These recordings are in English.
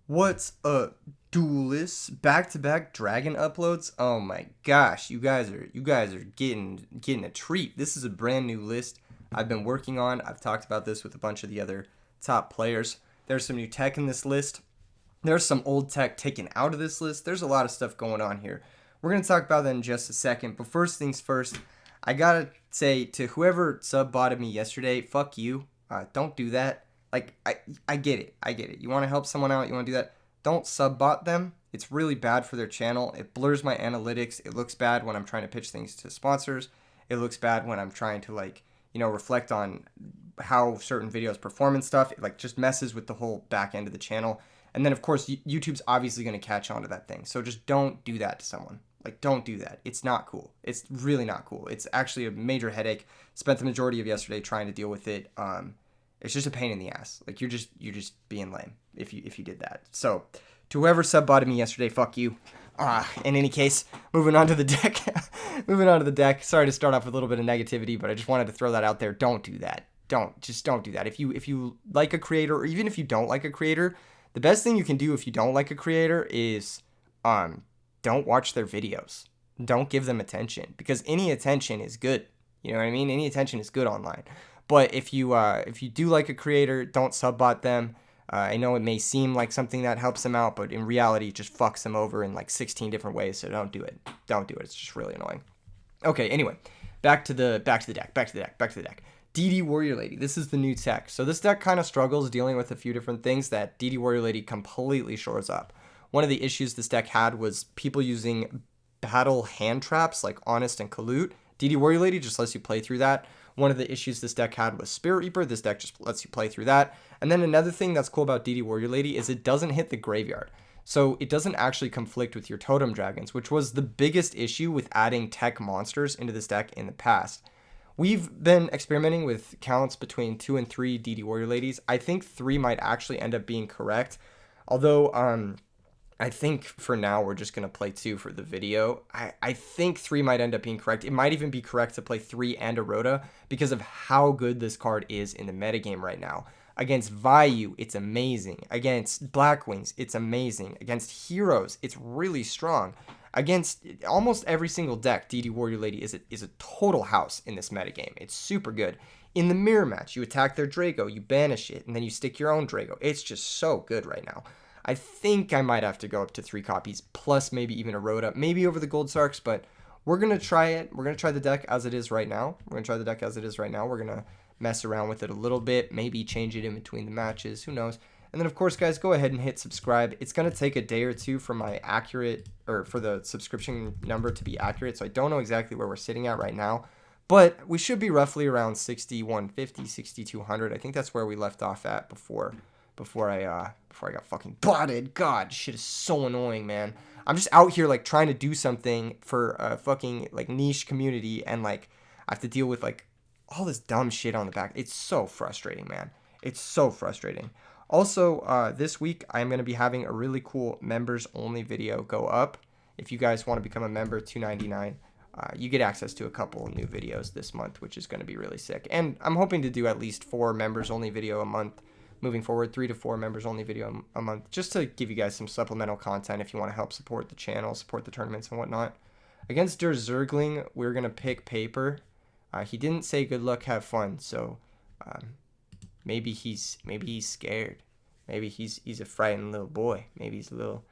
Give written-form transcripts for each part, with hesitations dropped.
What's up, duelists? Back-to-back dragon uploads. Oh my gosh, you guys are getting a treat. This is a brand new list I've been working on. I've talked about this with a bunch of the other top players. There's some new tech in this list. There's some old tech taken out of this list. There's a lot of stuff going on here. We're gonna talk about that in just a second. But first things first, I gotta say to whoever sub-botted me yesterday, fuck you. Don't do that. Like I get it. I get it. You want to help someone out, you want to do that. Don't sub-bot them. It's really bad for their channel. It blurs my analytics. It looks bad when I'm trying to pitch things to sponsors. It looks bad when I'm trying to reflect on how certain videos perform and stuff. It just messes with the whole back end of the channel. And then of course YouTube's obviously going to catch on to that thing. So just don't do that to someone. Don't do that. It's not cool. It's really not cool. It's actually a major headache. Spent the majority of yesterday trying to deal with it. It's just a pain in the ass. You're just being lame if you did that. So to whoever sub-botted me yesterday, fuck you. In any case, moving on to the deck. Moving on to the deck. Sorry to start off with a little bit of negativity, but I just wanted to throw that out there. Don't do that. Don't do that. If you like a creator, or even if you don't like a creator, the best thing you can do if you don't like a creator is don't watch their videos. Don't give them attention, because any attention is good. You know what I mean? Any attention is good online. But if you do like a creator, don't sub-bot them. I know it may seem like something that helps them out, but in reality, it just fucks them over in 16 different ways. So don't do it. Don't do it. It's just really annoying. Okay. Anyway, back to the deck. DD Warrior Lady. This is the new tech. So this deck kind of struggles dealing with a few different things that DD Warrior Lady completely shores up. One of the issues this deck had was people using battle hand traps like Honest and Collude. DD Warrior Lady just lets you play through that. One of the issues this deck had was Spirit Reaper. This deck just lets you play through that. And then another thing that's cool about DD Warrior Lady is it doesn't hit the graveyard. So it doesn't actually conflict with your Totem Dragons, which was the biggest issue with adding tech monsters into this deck in the past. We've been experimenting with counts between 2 and 3 DD Warrior Ladies. I think 3 might actually end up being correct. Although, I think for now we're just going to play 2 for the video. I think 3 might end up being correct. It might even be correct to play 3 and a Rhoda because of how good this card is in the metagame right now. Against Vayu, it's amazing. Against Blackwings, it's amazing. Against Heroes, it's really strong. Against almost every single deck, DD Warrior Lady is a total house in this metagame. It's super good. In the mirror match, you attack their Drago, you banish it, and then you stick your own Drago. It's just so good right now. I think I might have to go up to 3 copies, plus maybe even a Rhoda, maybe over the Gold Sarks, but we're going to try it. We're going to try the deck as it is right now. We're going to mess around with it a little bit, maybe change it in between the matches, who knows. And then, of course, guys, go ahead and hit subscribe. It's going to take a day or two for for the subscription number to be accurate, so I don't know exactly where we're sitting at right now, but we should be roughly around 6,150, 6,200. I think that's where we left off at before I got fucking botted. God, shit is so annoying, man. I'm just out here trying to do something for a fucking niche community, and I have to deal with all this dumb shit on the back. It's so frustrating, man. It's so frustrating. Also, this week I'm going to be having a really cool members only video go up. If you guys want to become a member, $2.99. You get access to a couple new videos this month, which is going to be really sick. And I'm hoping to do at least 4 members only video a month moving forward, 3 to 4 members only video a month, just to give you guys some supplemental content if you want to help support the channel, support the tournaments and whatnot. Against Der Zergling, we're going to pick Paper. He didn't say good luck, have fun, so maybe he's scared. Maybe he's a frightened little boy. Maybe he's a little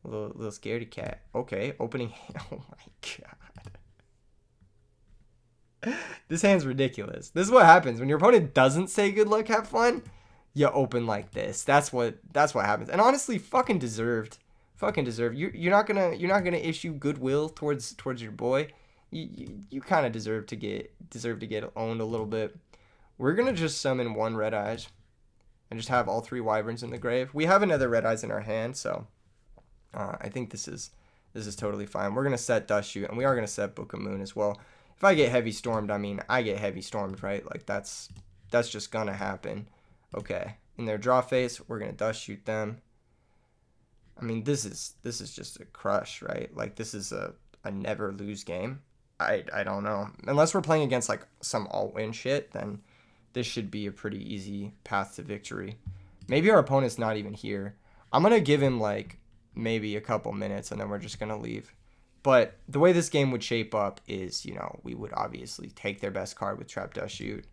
scaredy cat. Okay, opening. Oh my god. This hand's ridiculous. This is what happens when your opponent doesn't say good luck, have fun. You open like this. That's what happens. And honestly, fucking deserved. You're not gonna issue goodwill towards your boy. You kind of deserve to get owned a little bit. We're gonna just summon 1 Red Eyes and just have all 3 Wyverns in the grave. We have another Red Eyes in our hand, so I think this is totally fine. We're gonna set Dust Shoot, and we are gonna set Book of Moon as well. If I get heavy stormed, I mean I get heavy stormed, right? That's just gonna happen. Okay, in their draw phase, we're gonna Dust Shoot them. I mean, this is just a crush, right? This is a never lose game. I don't know. Unless we're playing against some all-win shit, then this should be a pretty easy path to victory. Maybe our opponent's not even here. I'm going to give him like maybe a couple minutes and then we're just going to leave. But the way this game would shape up is, you know, we would obviously take their best card with Trap Dust Shoot.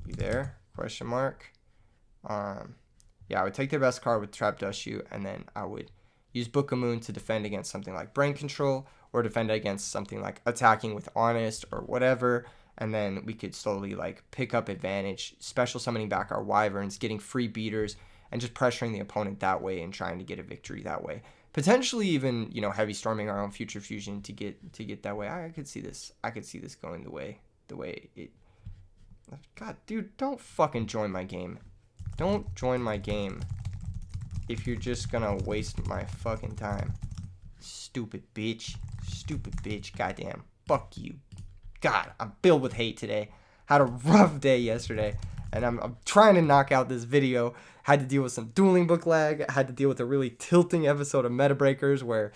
You there? Question mark. Yeah, I would take their best card with Trap Dust Shoot, and then I would use Book of Moon to defend against something like Brain Control, or defend against something like attacking with Honest or whatever. And then we could slowly like pick up advantage, special summoning back our Wyverns, getting free beaters, and just pressuring the opponent that way and trying to get a victory that way. Potentially even, you know, heavy storming our own Future Fusion to get that way. I could see this. I could see this going the way it. God, dude, don't fucking join my game. Don't join my game if you're just gonna waste my fucking time. Stupid bitch. Stupid bitch. Goddamn. Fuck you. God, I'm filled with hate today. Had a rough day yesterday, and I'm trying to knock out this video. Had to deal with some dueling book lag. Had to deal with a really tilting episode of Meta Breakers where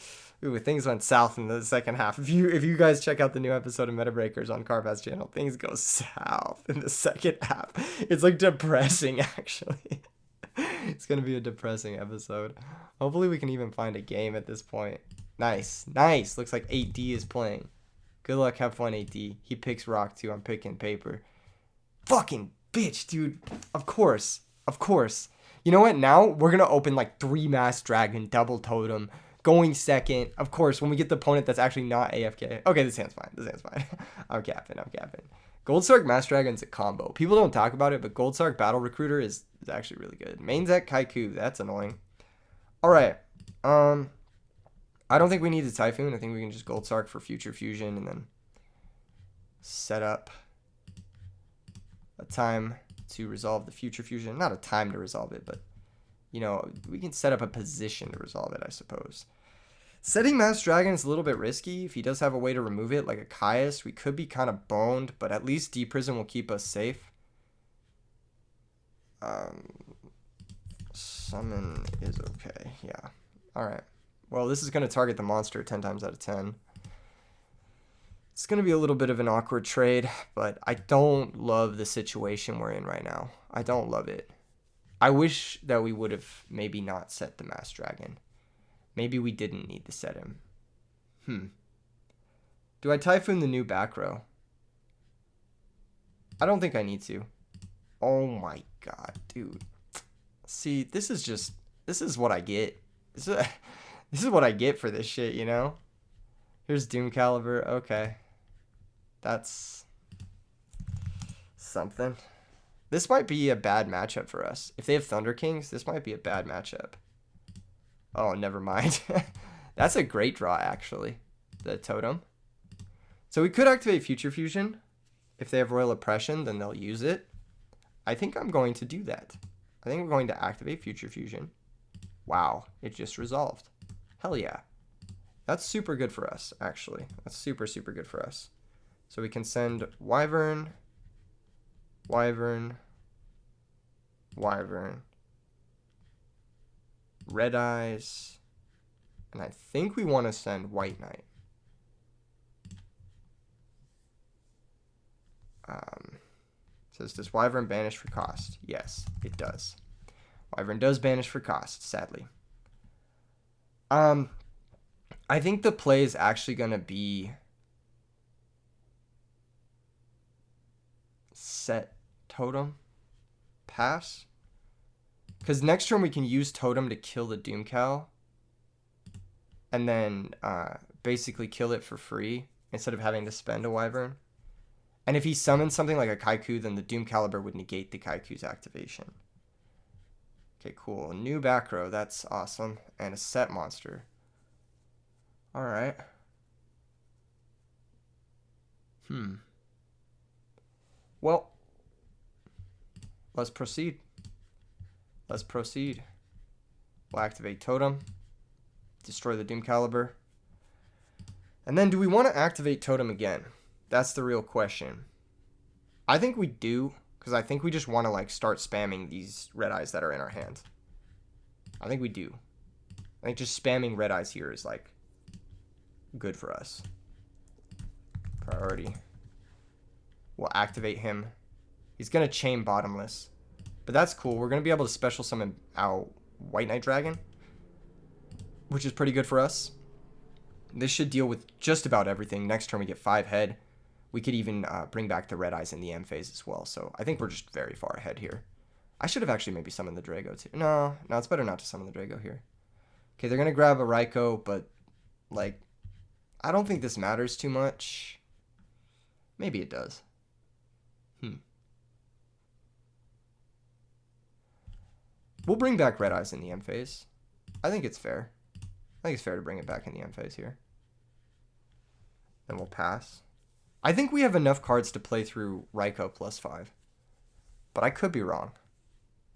things went south in the second half. If you guys check out the new episode of Meta Breakers on Carpath's channel, things go south in the second half. It's like depressing, actually. It's gonna be a depressing episode. Hopefully we can even find a game at this point. Nice. Looks like 8D is playing. Good luck, have fun, 8D. He picks rock too. I'm picking paper. Fucking bitch, dude. Of course. You know what? Now we're gonna open like 3 Mass Dragon, double totem, going second. Of course, when we get the opponent that's actually not AFK. Okay, this hand's fine. I'm capping. Gold Sark Mass Dragon's a combo. People don't talk about it, but Gold Sark Battle Recruiter is actually really good. Main deck Kaiku. That's annoying. All right. I don't think we need the Typhoon. I think we can just Gold Sark for Future Fusion and then set up a time to resolve the Future Fusion. Not a time to resolve it, but, you know, we can set up a position to resolve it, I suppose. Setting Mass Dragon is a little bit risky. If he does have a way to remove it, like a Caius, we could be kind of boned, but at least D-Prison will keep us safe. Summon is okay. Yeah. All right. Well, this is going to target the monster 10 times out of 10. It's going to be a little bit of an awkward trade, but I don't love the situation we're in right now. I don't love it. I wish that we would have maybe not set the Mass Dragon. Maybe we didn't need to set him. Do I Typhoon the new back row? I don't think I need to. Oh my god, dude. See, this is what I get. This is what I get for this shit, you know? Here's Doom Caliber. Okay. That's something. This might be a bad matchup for us. If they have Thunder Kings, this might be a bad matchup. Oh, never mind. That's a great draw, actually. The Totem. So we could activate Future Fusion. If they have Royal Oppression, then they'll use it. I think I'm going to do that. I think we're going to activate Future Fusion. Wow, it just resolved. Hell yeah. That's super good for us, actually. That's super, super good for us. So we can send Wyvern, Wyvern, Wyvern, Red Eyes, and I think we want to send White Knight. Says, does Wyvern banish for cost? Yes, it does. Wyvern does banish for cost, sadly. I think the play is actually going to be set Totem, pass. Because next turn we can use Totem to kill the Doomcal. And then basically kill it for free instead of having to spend a Wyvern. And if he summons something like a Kaiku, then the Doom Caliber would negate the Kaiku's activation. Okay, cool. A new back row. That's awesome. And a set monster. Alright. Well, let's proceed. We'll activate Totem. Destroy the Doom Caliber. And then do we want to activate Totem again? That's the real question. I think we do, because I think we just want to like start spamming these Red Eyes that are in our hand. I think we do. I think just spamming Red Eyes here is like good for us. Priority. We'll activate him. He's going to chain Bottomless. But that's cool. We're going to be able to special summon our White Knight Dragon. which is pretty good for us. This should deal with just about everything. Next turn we get 5 head. We could even bring back the red eyes in the end phase as well. So I think we're just very far ahead here. I should have actually maybe summoned the Drago too. No, it's better not to summon the Drago here. Okay, they're going to grab a Raikou, but like, I don't think this matters too much. Maybe it does. We'll bring back red eyes in the end phase. I think it's fair. I think it's fair to bring it back in the end phase here. Then we'll pass. I think we have enough cards to play through Raikou +5. But I could be wrong.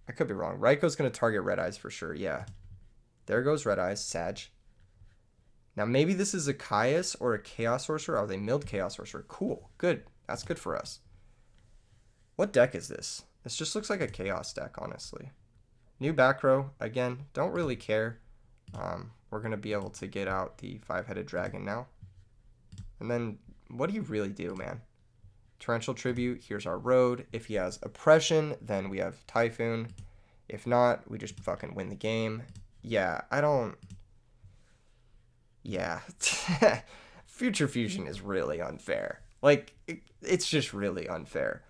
Raikou's going to target red eyes for sure, yeah. There goes red eyes, Sag. Now maybe this is a Caius or a Chaos Sorcerer. Oh, they milled Chaos Sorcerer. Cool, good. That's good for us. What deck is this? This just looks like a Chaos deck, honestly. New back row. Again, don't really care. We're going to be able to get out the 5-headed dragon now. And then, what do you really do, man? Torrential Tribute, here's our road. If he has Oppression, then we have Typhoon. If not, we just fucking win the game. Yeah, I don't... Yeah. Future Fusion is really unfair. Like, it's just really unfair.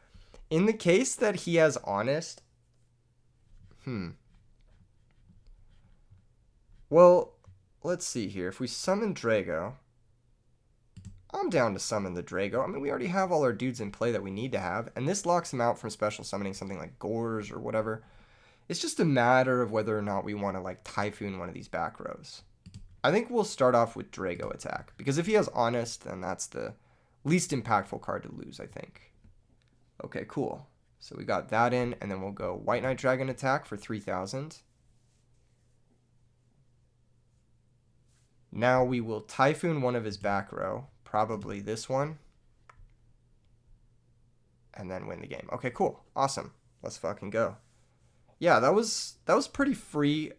In the case that he has Honest... Well, let's see here. If we summon Drago... I'm down to summon the Drago. I mean, we already have all our dudes in play that we need to have, and this locks him out from special summoning something like Gores or whatever. It's just a matter of whether or not we want to, like, Typhoon one of these back rows. I think we'll start off with Drago attack, because if he has Honest, then that's the least impactful card to lose, I think. Okay, cool. So we got that in, and then we'll go White Knight Dragon attack for 3,000. Now we will Typhoon one of his back row. Probably this one. And then win the game. Okay, cool. Awesome. Let's fucking go. Yeah, that was pretty free.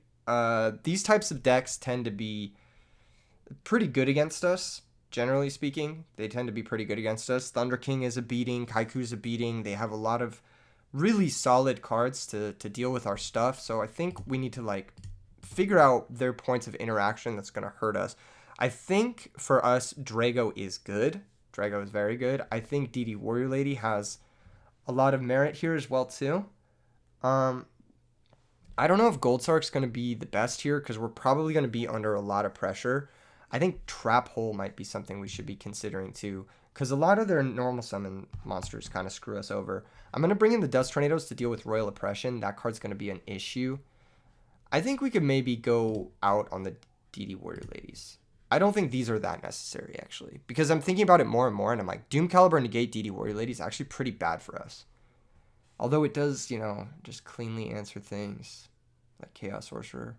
These types of decks tend to be pretty good against us, generally speaking. They tend to be pretty good against us. Thunder King is a beating. Kaiku's a beating. They have a lot of really solid cards to deal with our stuff. So I think we need to, like, figure out their points of interaction that's going to hurt us. I think for us, Drago is good. Drago is very good. I think DD Warrior Lady has a lot of merit here as well, too. I don't know if Gold Sark's going to be the best here because we're probably going to be under a lot of pressure. I think Trap Hole might be something we should be considering, too, because a lot of their normal summon monsters kind of screw us over. I'm going to bring in the Dust Tornadoes to deal with Royal Oppression. That card's going to be an issue. I think we could maybe go out on the DD Warrior Ladies. I don't think these are that necessary, actually, because I'm thinking about it more and more, and I'm like, Doom Caliber negate DD Warrior Lady is actually pretty bad for us. Although it does, you know, just cleanly answer things, like Chaos Sorcerer.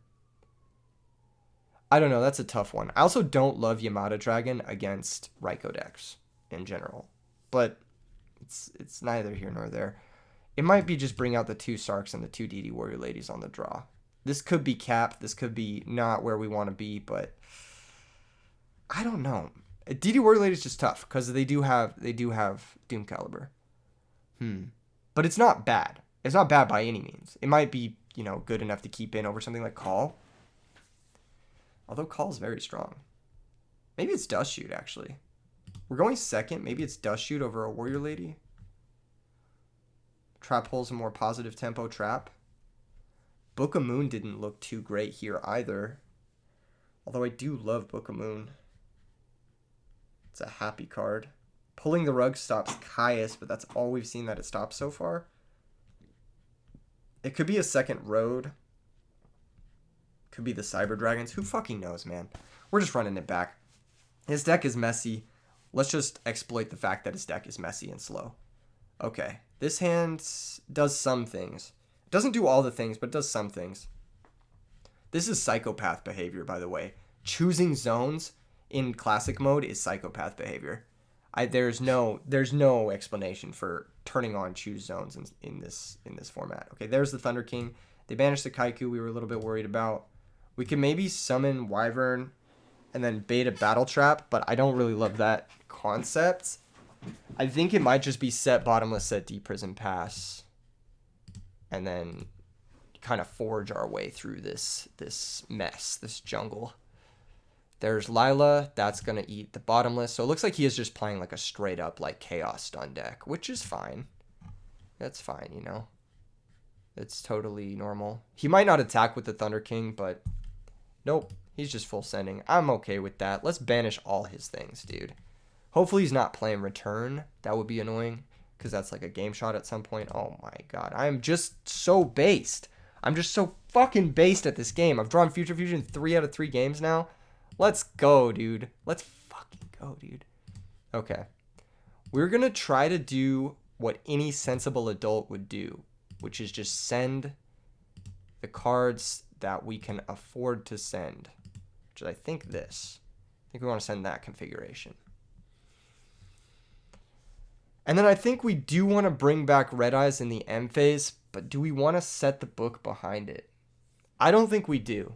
I don't know, that's a tough one. I also don't love Yamada Dragon against Raikou decks in general, but it's neither here nor there. It might be just bring out the 2 Sarks and the 2 DD Warrior Ladies on the draw. This could be capped, this could be not where we want to be, but... I don't know. DD Warrior Lady is just tough because they do have Doom Caliber. But it's not bad. It's not bad by any means. It might be, you know, good enough to keep in over something like Call. Although Call is very strong. Maybe it's Dust Shoot, actually. We're going second. Maybe it's Dust Shoot over a Warrior Lady. Trap Hole's a more positive tempo trap. Book of Moon didn't look too great here either. Although I do love Book of Moon. It's a happy card. Pulling the Rug stops Caius, but that's all we've seen that it stops so far. It could be a second road. Could be the Cyber Dragons. Who fucking knows, man? We're just running it back. His deck is messy. Let's just exploit the fact that his deck is messy and slow. Okay. This hand does some things. It doesn't do all the things, but it does some things. This is psychopath behavior, by the way. Choosing zones in classic mode is psychopath behavior. There's no explanation for turning on choose zones in this format. Okay, there's the Thunder King. They banished the Kaiku we were a little bit worried about. We can maybe summon Wyvern and then bait a Battle Trap, but I don't really love that concept. I think it might just be set bottomless, set Deep Prison Pass, and then kind of forge our way through this mess, this jungle. There's Lila. That's going to eat the bottomless. So it looks like he is just playing like a straight up like chaos stun deck, which is fine. That's fine, you know. It's totally normal. He might not attack with the Thunder King, but nope. He's just full sending. I'm okay with that. Let's banish all his things, dude. Hopefully he's not playing return. That would be annoying because that's like a game shot at some point. Oh my god. I am just so based. I'm just so fucking based at this game. I've drawn Future Fusion 3 out of 3 games now. Let's go, dude. Let's fucking go, dude. Okay. We're going to try to do what any sensible adult would do, which is just send the cards that we can afford to send, which is I think this. I think we want to send that configuration. And then I think we do want to bring back Red Eyes in the M phase, but do we want to set the book behind it? I don't think we do.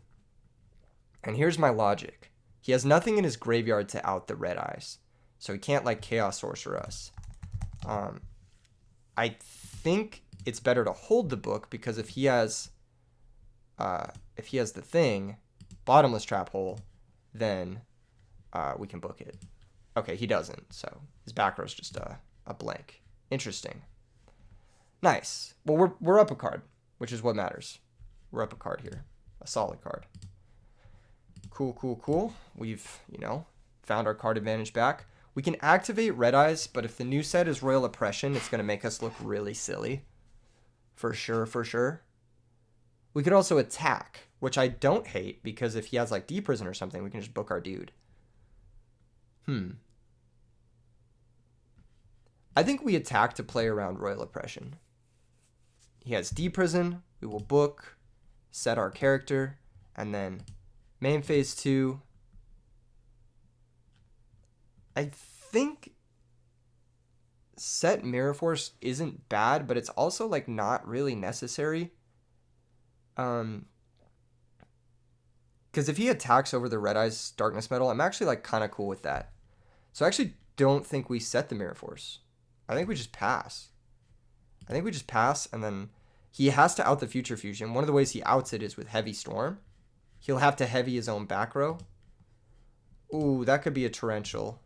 And here's my logic. He has nothing in his graveyard to out the Red Eyes, so he can't like Chaos Sorcerer us. I think it's better to hold the book because if he has the thing, bottomless trap hole, then we can book it. Okay, he doesn't, so his back row's just a blank. Interesting. Nice. Well, we're up a card, which is what matters. We're up a card here, a solid card. Cool, cool, cool. We've, found our card advantage back. We can activate Red Eyes, but if the new set is Royal Oppression, it's going to make us look really silly. For sure, for sure. We could also attack, which I don't hate, because if he has, like, Deep Prison or something, we can just book our dude. I think we attack to play around Royal Oppression. He has Deep Prison, we will book, set our character, and then main phase 2. I think set Mirror Force isn't bad, but it's also like not really necessary. Because if he attacks over the Red Eyes Darkness Metal, I'm actually like kind of cool with that. So I actually don't think we set the Mirror Force. I think we just pass. And then he has to out the Future Fusion. One of the ways he outs it is with Heavy Storm. He'll have to heavy his own back row. Ooh, that could be a Torrential.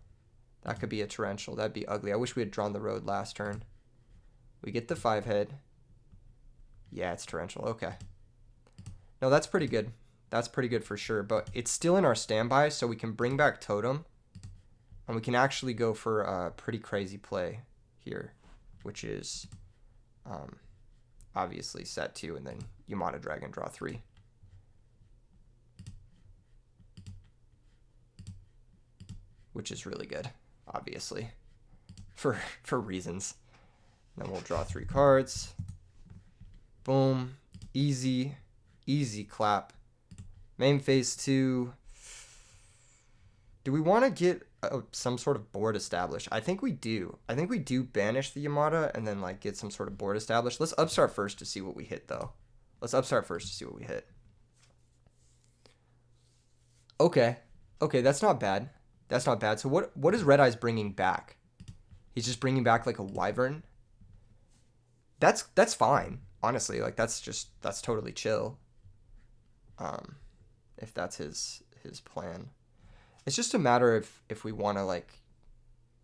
That'd be ugly. I wish we had drawn the road last turn. We get the 5-head. Yeah, it's Torrential. Okay. No, that's pretty good. That's pretty good for sure. But it's still in our standby, so we can bring back Totem. And we can actually go for a pretty crazy play here, which is obviously set 2 and then Yamada Dragon draw 3. Which is really good, obviously, for reasons. Then we'll draw 3 cards. Boom. Easy clap. Main phase 2. Do we want to get some sort of board established? I think we do. I think we do banish the Yamada and then like get some sort of board established. Let's upstart first to see what we hit, though. Okay, that's not bad. So what is Red Eyes bringing back? He's just bringing back like a Wyvern. That's fine, honestly. Like that's totally chill. If that's his plan. It's just a matter if we want to like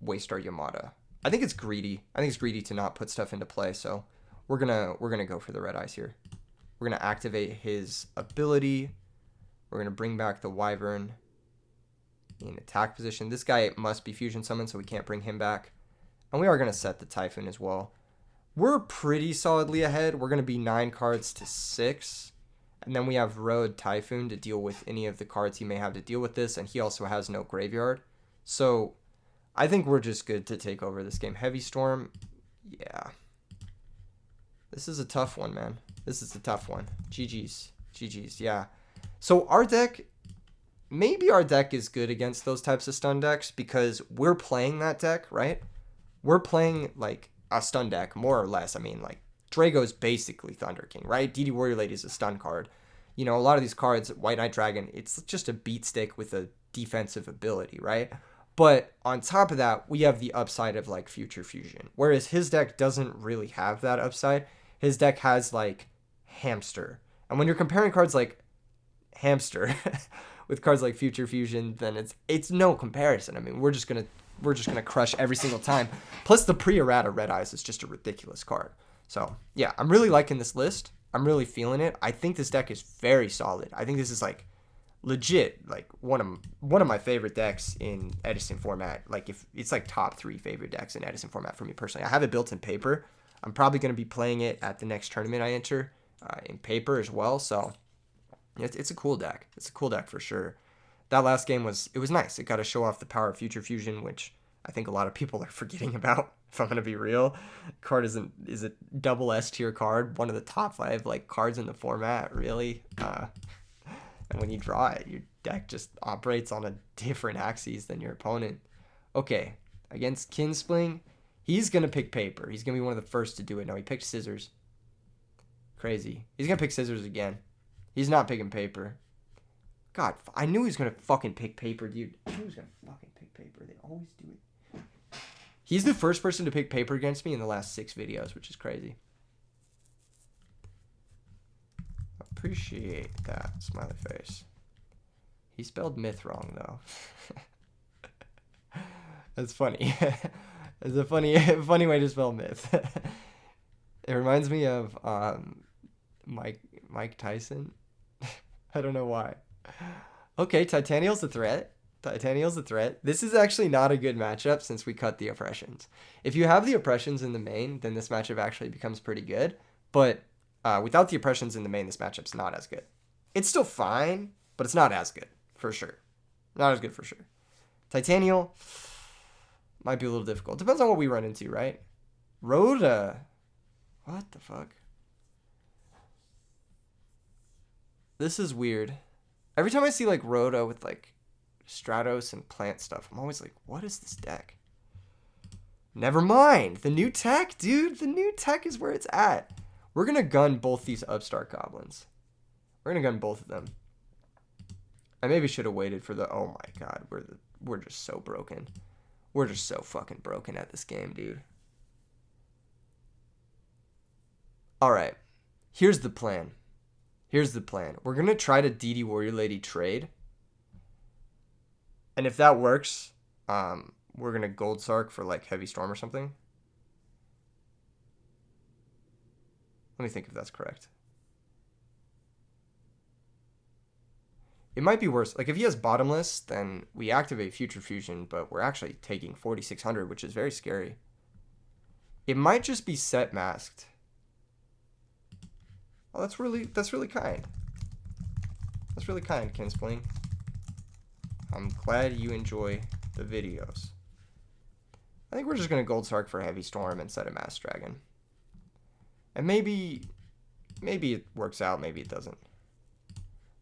waste our Yamada. I think it's greedy. To not put stuff into play, so we're gonna go for the Red Eyes here. We're gonna activate his ability. We're gonna bring back the Wyvern in attack position. This guy must be fusion summoned, so we can't bring him back. And we are going to set the Typhoon as well. We're pretty solidly ahead. We're going to be 9 cards to 6. And then we have Road Typhoon to deal with any of the cards he may have to deal with this. And he also has no graveyard. So I think we're just good to take over this game. Heavy Storm. Yeah. This is a tough one, man. GG's. Yeah. So our deck... Maybe our deck is good against those types of stun decks because we're playing that deck, right? We're playing like a stun deck, more or less. I mean, like Drago's basically Thunder King, right? DD Warrior Lady is a stun card. A lot of these cards, White Knight Dragon, it's just a beat stick with a defensive ability, right? But on top of that, we have the upside of like Future Fusion. Whereas his deck doesn't really have that upside. His deck has like Hamster. And when you're comparing cards like Hamster... with cards like Future Fusion, then it's no comparison. I mean, we're just gonna crush every single time. Plus the pre-errata Red Eyes is just a ridiculous card. So yeah, I'm really liking this list. I'm really feeling it. I think this deck is very solid. I think this is like legit like one of my favorite decks in Edison format. Like if it's like top 3 favorite decks in Edison format for me personally. I have it built in paper. I'm probably going to be playing it at the next tournament I enter in paper as well. So it's a cool deck. It's a cool deck for sure. That last game was nice. It got to show off the power of Future Fusion, which I think a lot of people are forgetting about. If I'm gonna be real, card is a double S tier card, one of the top 5 like cards in the format, really. And when you draw it, your deck just operates on a different axis than your opponent. Okay, against Kinspling, he's gonna pick paper. He's gonna be one of the first to do it. No, he picked scissors. Crazy. He's gonna pick scissors again. He's not picking paper. God, I knew he was gonna fucking pick paper, dude. I knew he was gonna fucking pick paper. They always do it. He's the first person to pick paper against me in the last 6 videos, which is crazy. Appreciate that, smiley face. He spelled myth wrong, though. That's funny. It's a funny way to spell myth. It reminds me of Mike Tyson. I don't know why. Okay, Titanial's a threat. Titanial's a threat. This is actually not a good matchup since we cut the oppressions. If you have the oppressions in the main, then this matchup actually becomes pretty good. But without the oppressions in the main, this matchup's not as good. It's still fine, but it's not as good, for sure. Not as good for sure. Titanial might be a little difficult. Depends on what we run into, right? Rhoda. What the fuck? This is weird. Every time I see like Rhoda with like Stratos and plant stuff, I'm always like, what is this deck? Never mind. The new tech, dude. The new tech is where it's at. We're going to gun both these upstart goblins. We're going to gun both of them. I maybe should have waited for the... Oh my god. We're just so broken. We're just so fucking broken at this game, dude. Alright. Here's the plan. Here's the plan. We're going to try to DD Warrior Lady trade. And if that works, we're going to Gold Sark for like Heavy Storm or something. Let me think if that's correct. It might be worse. Like if he has Bottomless, then we activate Future Fusion, but we're actually taking 4,600, which is very scary. It might just be set masked. Oh, that's really kind. That's really kind, Kinspling. I'm glad you enjoy the videos. I think we're just going to Gold Sark for Heavy Storm and set a Mass Dragon. And maybe it works out, maybe it doesn't.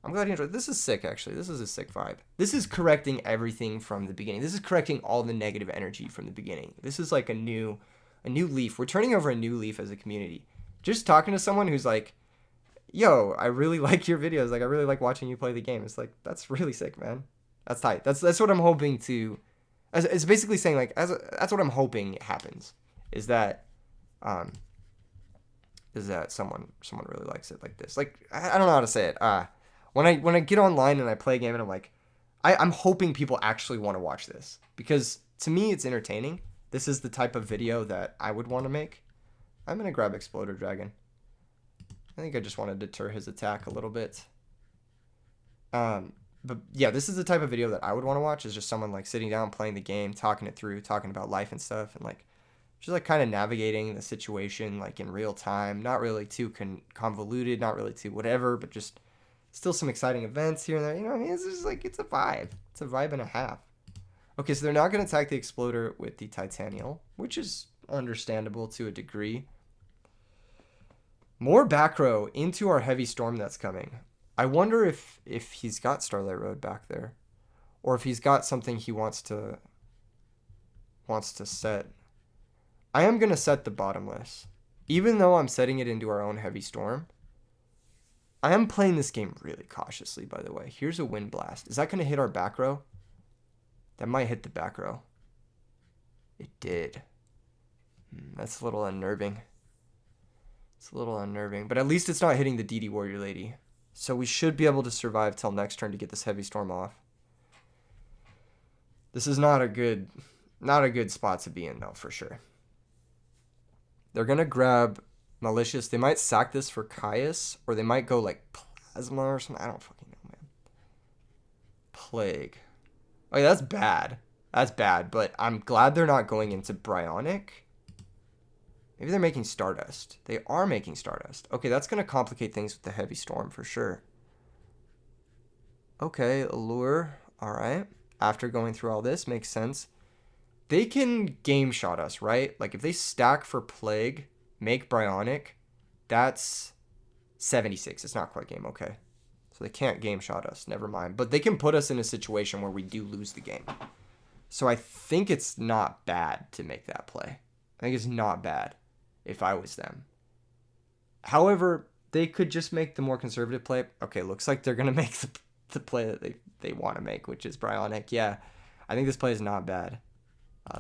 I'm glad you enjoyed. This is sick, actually. This is a sick vibe. This is correcting everything from the beginning. This is correcting all the negative energy from the beginning. This is like a new leaf. We're turning over a new leaf as a community. Just talking to someone who's like, yo, I really like your videos. Like, I really like watching you play the game. It's like, that's really sick, man. That's tight. That's what I'm hoping to... It's basically saying, like, that's what I'm hoping happens. Is that someone really likes it like this. Like, I don't know how to say it. When I get online and I play a game and I'm like, I'm hoping people actually want to watch this. Because to me, it's entertaining. This is the type of video that I would want to make. I'm going to grab Exploder Dragon. I think I just want to deter his attack a little bit. But yeah, this is the type of video that I would want to watch, is just someone like sitting down, playing the game, talking it through, talking about life and stuff, and like just like kind of navigating the situation like in real time. Not really too convoluted, not really too whatever, but just still some exciting events here and there. You know what I mean? It's just like, it's a vibe. It's a vibe and a half. Okay, so they're not going to attack the Exploder with the Titanial, which is understandable to a degree. More back row into our Heavy Storm that's coming. I wonder if he's got Starlight Road back there, or if he's got something he wants to set. I am going to set the Bottomless. Even though I'm setting it into our own Heavy Storm, I am playing this game really cautiously, by the way. Here's a Wind Blast. Is that going to hit our back row? That might hit the back row. It did. That's a little unnerving. It's a little unnerving, but at least it's not hitting the DD Warrior Lady. So we should be able to survive till next turn to get this heavy storm off. This is not a good spot to be in though, for sure. They're gonna grab Malicious. They might sack this for Caius, or they might go like Plasma or something. I don't fucking know, man. Plague. Oh yeah, that's bad. That's bad, but I'm glad they're not going into Bryonic. Maybe they're making Stardust. They are making Stardust. Okay, that's going to complicate things with the Heavy Storm for sure. Okay, Allure. All right. After going through all this, makes sense. They can game shot us, right? Like if they stack for Plague, make Bryonic, that's 76. It's not quite game. Okay. So they can't game shot us. Never mind. But they can put us in a situation where we do lose the game. So I think it's not bad to make that play. I think it's not bad if I was them. However, they could just make the more conservative play. Okay, looks like they're going to make the play that they want to make, which is Bryonic. Yeah, I think this play is not bad.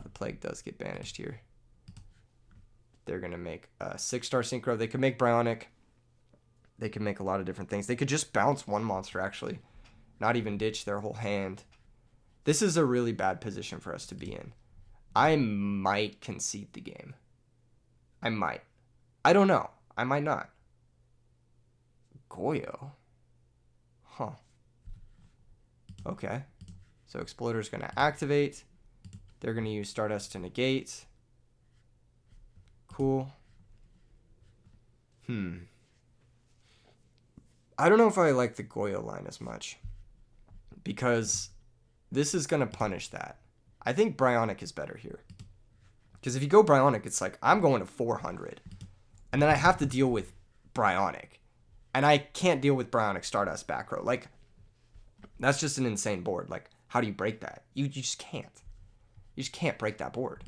The Plague does get banished here. They're going to make a 6-star Synchro. They could make Bryonic. They could make a lot of different things. They could just bounce one monster, actually. Not even ditch their whole hand. This is a really bad position for us to be in. I might concede the game. I might. I don't know. I might not. Yugioh. Huh. Okay. So Exploder's going to activate. They're going to use Stardust to negate. Cool. I don't know if I like the Yugioh line as much. Because this is going to punish that. I think Bryonic is better here. Because if you go Bryonic, it's like, I'm going to 400. And then I have to deal with Bryonic. And I can't deal with Bryonic Stardust back row. Like, that's just an insane board. Like, how do you break that? You just can't. You just can't break that board.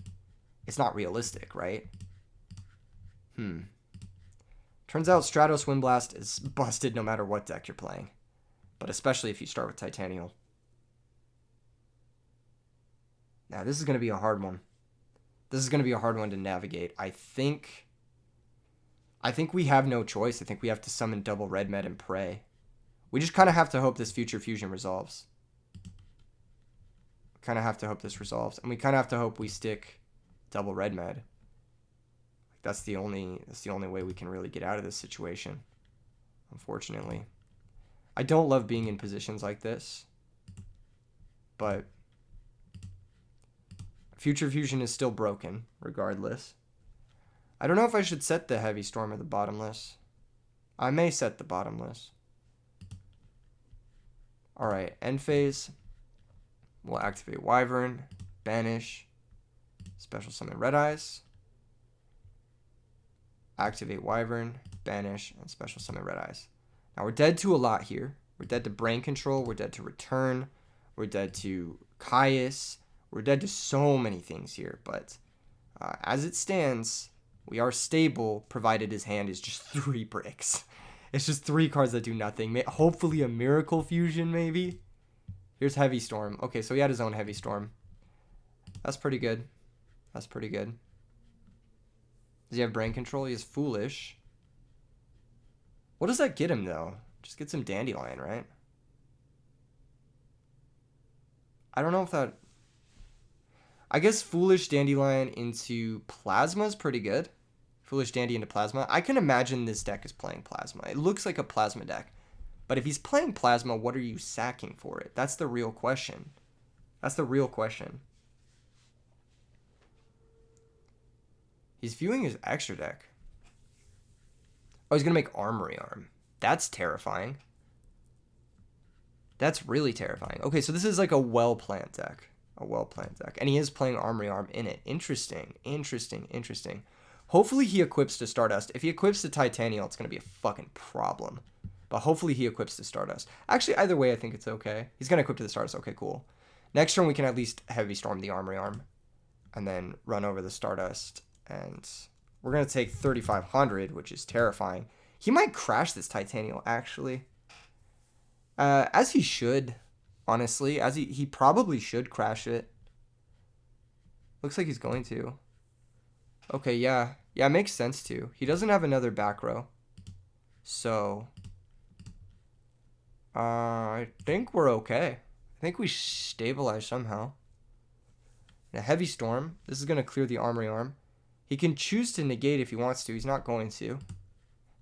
It's not realistic, right? Turns out Stratos Windblast is busted no matter what deck you're playing. But especially if you start with Titanial. Now, this is going to be a hard one. This is going to be a hard one to navigate. I think we have no choice. I think we have to summon double Red Med and pray. We just kind of have to hope this Future Fusion resolves. Kind of have to hope this resolves. And we kind of have to hope we stick double Red Med. That's the only way we can really get out of this situation. Unfortunately. I don't love being in positions like this. But Future Fusion is still broken, regardless. I don't know if I should set the Heavy Storm or the Bottomless. I may set the Bottomless. Alright, end phase. We'll activate Wyvern, banish, special summon Red Eyes. Activate Wyvern, banish, and special summon Red Eyes. Now we're dead to a lot here. We're dead to Brain Control, we're dead to Return, we're dead to Caius. We're dead to so many things here, but as it stands, we are stable, provided his hand is just 3 bricks. It's just 3 cards that do nothing. Hopefully a Miracle Fusion, maybe? Here's Heavy Storm. Okay, so he had his own Heavy Storm. That's pretty good. That's pretty good. Does he have Brain Control? He is Foolish. What does that get him, though? Just gets him Dandelion, right? I don't know if that... I guess Foolish Dandelion into Plasma is pretty good. Foolish Dandy into Plasma. I can imagine this deck is playing Plasma. It looks like a Plasma deck. But if he's playing Plasma, what are you sacking for it? That's the real question. That's the real question. He's viewing his extra deck. Oh, he's going to make Armory Arm. That's terrifying. That's really terrifying. Okay, so this is like a well-planned deck. A well-planned deck. And he is playing Armory Arm in it. Interesting. Interesting. Interesting. Hopefully he equips to Stardust. If he equips to Titanial, it's going to be a fucking problem. But hopefully he equips to Stardust. Actually, either way, I think it's okay. He's going to equip to the Stardust. Okay, cool. Next turn, we can at least Heavy Storm the Armory Arm. And then run over the Stardust. And we're going to take 3,500, which is terrifying. He might crash this Titanial, actually. As he should, honestly. As he probably should crash it. Looks like he's going to. Okay, yeah. Yeah, it makes sense to. He doesn't have another back row. So I think we're okay. I think we stabilize somehow. In a heavy storm. This is going to clear the armory arm. He can choose to negate if he wants to. He's not going to.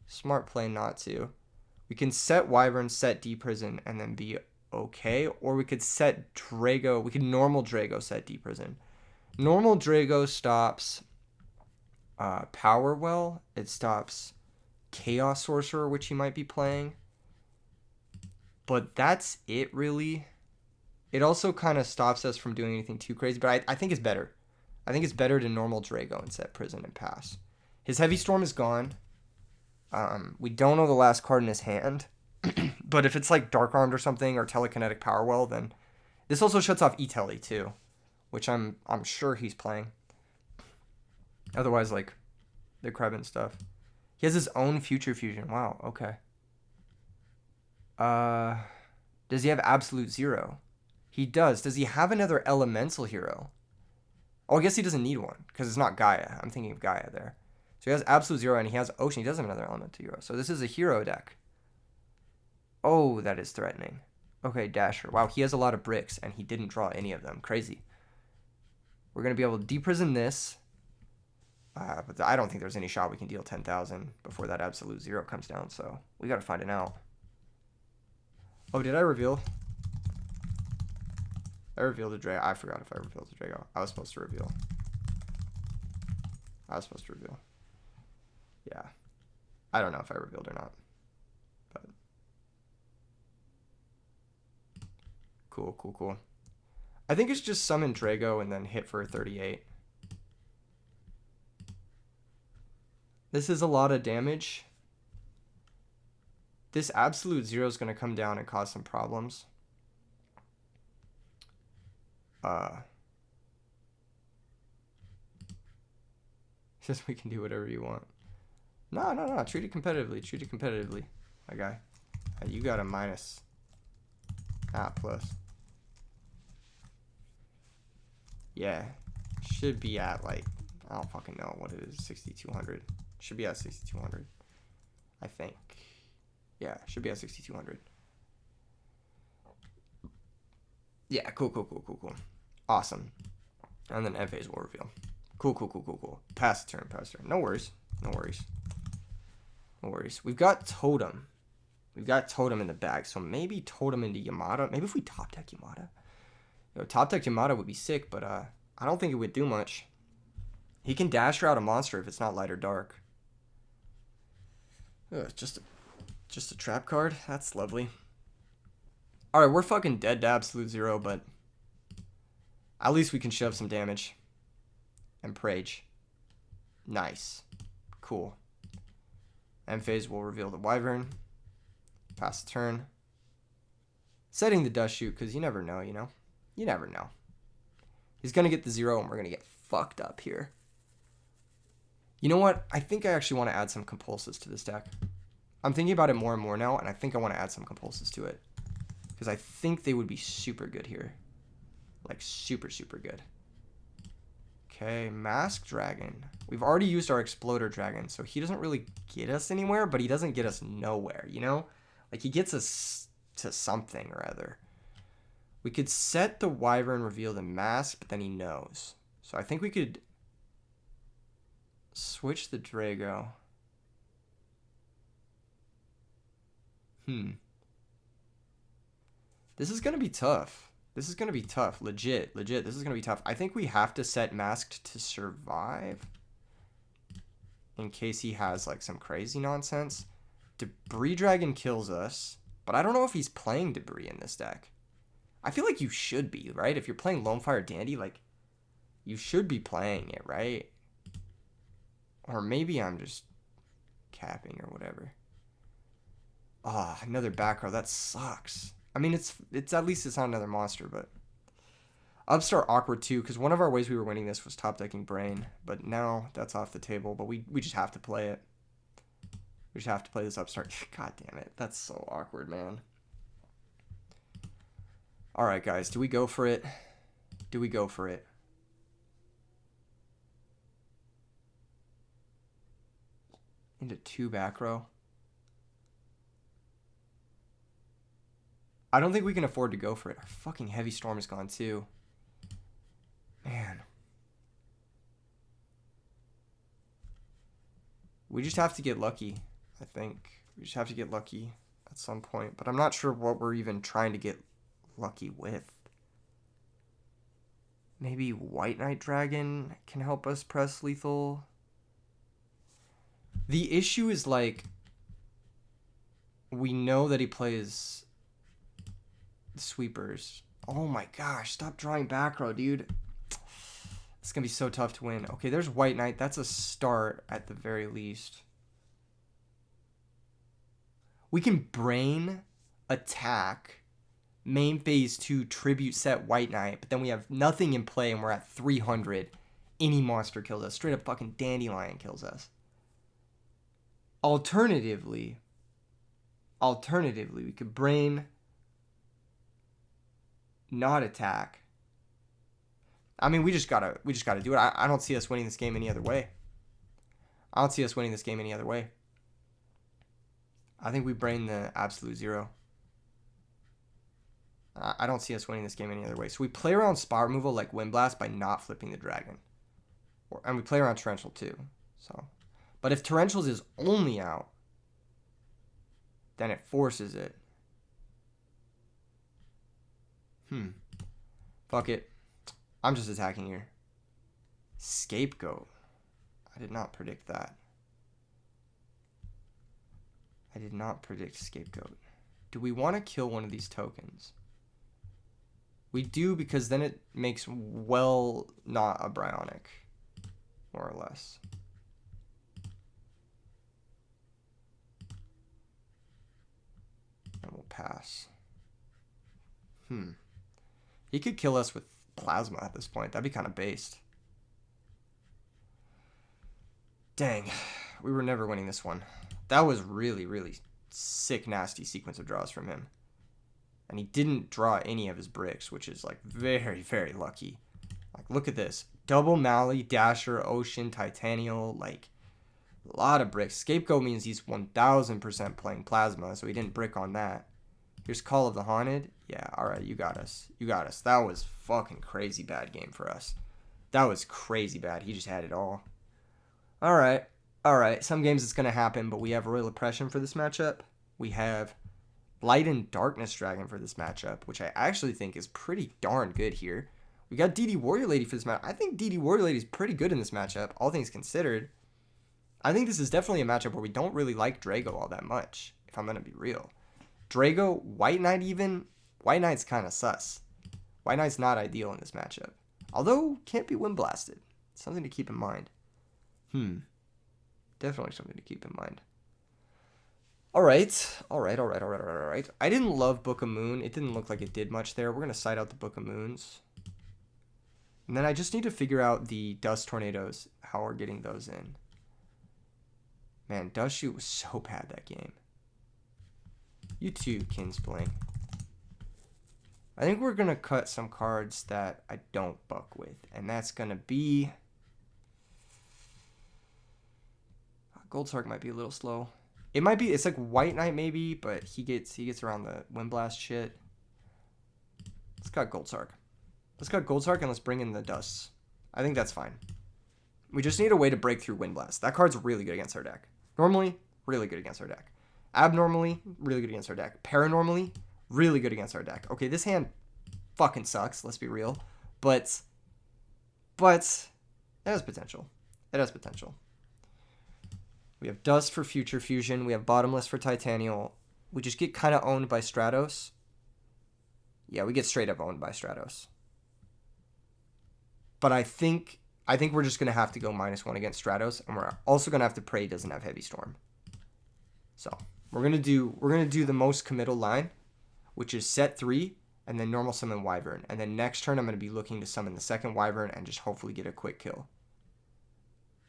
Smart play not to. We can set Wyvern, set D-Prison, and then be okay. Or we could set Drago. We could normal Drago, set D-Prison. Normal Drago stops Power Well. It stops Chaos Sorcerer, which he might be playing. But that's it, really. It also kind of stops us from doing anything too crazy, but I think it's better. I think it's better to normal Drago and set Prison and pass. His Heavy Storm is gone. We don't know the last card in his hand. But if it's like Dark Armed or something, or Telekinetic Power Well, then this also shuts off E-Tele too, which I'm sure he's playing. Otherwise, like the Krebin stuff. He has his own Future Fusion. Wow, okay. Does he have Absolute Zero? He does. Does he have another elemental hero? Oh, I guess he doesn't need one because it's not Gaia. I'm thinking of Gaia there. So he has Absolute Zero and he has Ocean. He does have another elemental hero. So this is a hero deck. Oh, that is threatening. Okay, Dasher. Wow, he has a lot of bricks and he didn't draw any of them. Crazy. We're going to be able to deprison this. But I don't think there's any shot we can deal 10,000 before that Absolute Zero comes down. So we got to find it out. Oh, did I reveal? I revealed a Drago. I forgot if I revealed a Drago. I was supposed to reveal. Yeah. I don't know if I revealed or not. But cool. I think it's just summon Drago and then hit for a 38. This is a lot of damage. This Absolute Zero is going to come down and cause some problems. Says we can do whatever you want. No. Treat it competitively. My guy. You got a minus. Plus. Yeah. Should be at like, I don't fucking know what it is. 6,200. Should be at 6,200. I think. Yeah, should be at 6,200. Yeah, cool. Awesome. And then end phase will reveal. Cool. Pass the turn. No worries. We've got Totem. in the bag, so maybe Totem into Yamada. Maybe if we top deck Yamada. Top deck Yamada would be sick, but I don't think it would do much. He can dash out a monster if it's not light or dark. Just a trap card. That's lovely. All right, we're fucking dead to Absolute Zero, but at least we can shove some damage. And Prage. Nice. Cool. End phase will reveal the Wyvern. Pass the turn. Setting the Dust Shoot, because you never know, you know? You never know. He's going to get the 0, and we're going to get fucked up here. You know what? I think I actually want to add some Compulses to this deck. I'm thinking about it more and more now, and I think I want to add some Compulses to it. Because I think they would be super good here. Like, super good. Okay, Mask Dragon. We've already used our Exploder Dragon, so he doesn't really get us anywhere, but he doesn't get us nowhere, you know? Like, he gets us to something or other. We could set the Wyvern, reveal the Mask, but then he knows. So I think we could switch the Drago. This is going to be tough. Legit. This is going to be tough. I think we have to set Masked to survive. In case he has, like, some crazy nonsense. Debris Dragon kills us. But I don't know if he's playing Debris in this deck. I feel like you should be, right? If you're playing Lonefire Dandy, like, you should be playing it, right? Or maybe I'm just capping or whatever. Ah, another back row. That sucks. I mean, it's at least it's not another monster, but Upstart awkward too, because one of our ways we were winning this was top decking Brain, but now that's off the table. But we just have to play it. We just have to play this Upstart. God damn it, that's so awkward, man. All right, guys, do we go for it? Into 2 back row. I don't think we can afford to go for it. Our fucking heavy storm is gone too. Man. We just have to get lucky, I think. We just have to get lucky at some point. But I'm not sure what we're even trying to get lucky with. Maybe White Knight Dragon can help us press lethal. The issue is, like, we know that he plays sweepers. Oh my gosh, stop drawing back row, dude. It's going to be so tough to win. Okay, there's White Knight. That's a start at the very least. We can brain, attack, main phase 2, tribute set White Knight, but then we have nothing in play and we're at 300. Any monster kills us. Straight up fucking Dandelion kills us. Alternatively, we could brain, not attack. I mean, we just gotta do it. I don't see us winning this game any other way. I think we brain the absolute zero. I don't see us winning this game any other way. So we play around spot removal like Wind Blast by not flipping the dragon. And we play around Torrential too. So, but if Torrentials is only out, then it forces it. Fuck it. I'm just attacking here. Scapegoat. I did not predict that. I did not predict Scapegoat. Do we want to kill one of these tokens? We do, because then it makes well not a Bryonic, more or less. And we'll pass. He could kill us with Plasma at this point. That'd be kind of based. Dang. We were never winning this one. That was really, really sick, nasty sequence of draws from him. And he didn't draw any of his bricks, which is, like, very, very lucky. Like, look at this. Double Mally, Dasher, Ocean, Titanial, like, a lot of bricks. Scapegoat means he's 1000% playing Plasma, so he didn't brick on that. Here's Call of the Haunted. Yeah, alright, you got us. That was fucking crazy bad game for us. That was crazy bad. He just had it all. Alright. Some games it's going to happen, but we have Royal Oppression for this matchup. We have Light and Darkness Dragon for this matchup, which I actually think is pretty darn good here. We got DD Warrior Lady for this matchup. I think DD Warrior Lady is pretty good in this matchup, all things considered. I think this is definitely a matchup where we don't really like Drago all that much, if I'm going to be real. Drago, White Knight even. White Knight's kind of sus. White Knight's not ideal in this matchup. Although, can't be Wind Blasted. Something to keep in mind. Definitely something to keep in mind. Alright. I didn't love Book of Moon. It didn't look like it did much there. We're going to side out the Book of Moons. And then I just need to figure out the Dust Tornadoes, how we're getting those in. Man, Dust Shoot was so bad that game. You too, Kinsbling. I think we're going to cut some cards that I don't buck with. And that's going to be... Goldsark might be a little slow. It might be, it's like White Knight maybe, but he gets around the Wind Blast shit. Let's cut Goldsark. And let's bring in the Dusts. I think that's fine. We just need a way to break through Wind Blast. That card's really good against our deck. Normally, really good against our deck. Abnormally, really good against our deck. Paranormally, really good against our deck. Okay, this hand fucking sucks, let's be real. But it has potential. We have Dust for Future Fusion. We have Bottomless for Titanial. We just get kind of owned by Stratos. Yeah, we get straight up owned by Stratos. But I think we're just going to have to go -1 against Stratos. And we're also going to have to pray he doesn't have Heavy Storm. So we're going to do the most committal line, which is set 3 and then normal summon Wyvern. And then next turn I'm going to be looking to summon the second Wyvern and just hopefully get a quick kill.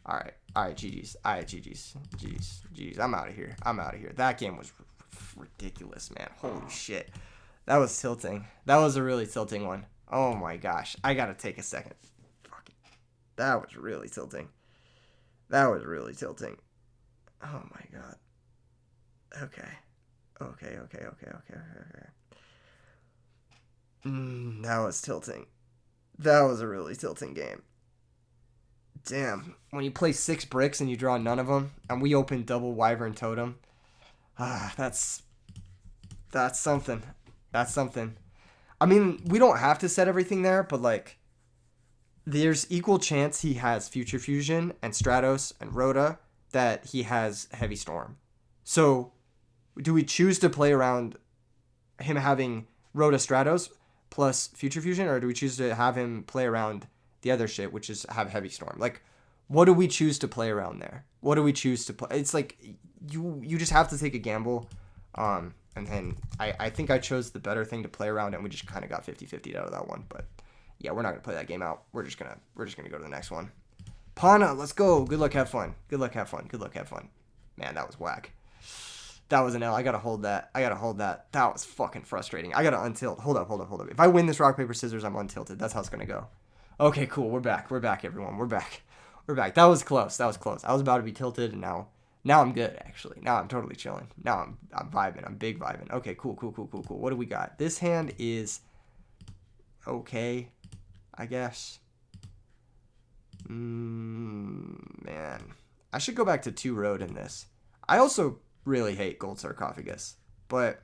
Alright, GG's. GG's. I'm out of here. That game was ridiculous, man. Holy shit. That was tilting. That was a really tilting one. Oh my gosh. I gotta take a second. Fuck it. That was really tilting. Oh my god. Okay. That was tilting. That was a really tilting game. Damn. When you play 6 bricks and you draw none of them, and we open double wyvern totem, that's something. That's something. I mean, we don't have to set everything there, but like, there's equal chance he has Future Fusion and Stratos and Rhoda that he has Heavy Storm. So, do we choose to play around him having Rhoda Stratos plus Future Fusion, or do we choose to have him play around the other shit, which is have Heavy Storm? Like, what do we choose to play around there? What do we choose to play? It's like you just have to take a gamble. And then I think I chose the better thing to play around, and we just kind of got 50-50 out of that one. But yeah, we're not gonna play that game out. We're just gonna go to the next one. Pana, let's go. Good luck, have fun. Good luck, have fun. Good luck, have fun. Man, that was whack. That was an L. I gotta hold that. That was fucking frustrating. I gotta untilt. Hold up. If I win this rock, paper, scissors, I'm untilted. That's how it's gonna go. Okay, cool. We're back, everyone. We're back. That was close. I was about to be tilted, and now I'm good, actually. Now I'm totally chilling. Now I'm vibing. I'm big vibing. Okay, cool. What do we got? This hand is okay, I guess. Man. I should go back to 2 road in this. I also really hate gold sarcophagus, but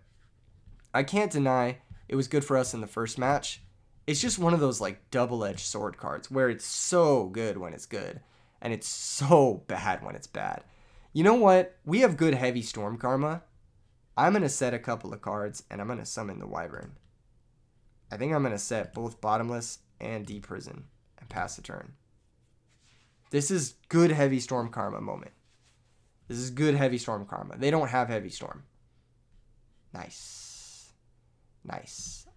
I can't deny it was good for us in the first match. It's just one of those like double-edged sword cards where it's so good when it's good, and it's so bad when it's bad. You know what? We have good heavy storm karma. I'm going to set a couple of cards, and I'm going to summon the wyvern. I think I'm going to set both bottomless and deep prison and pass the turn. This is good heavy storm karma moment. This is good heavy storm karma. They don't have heavy storm. Nice.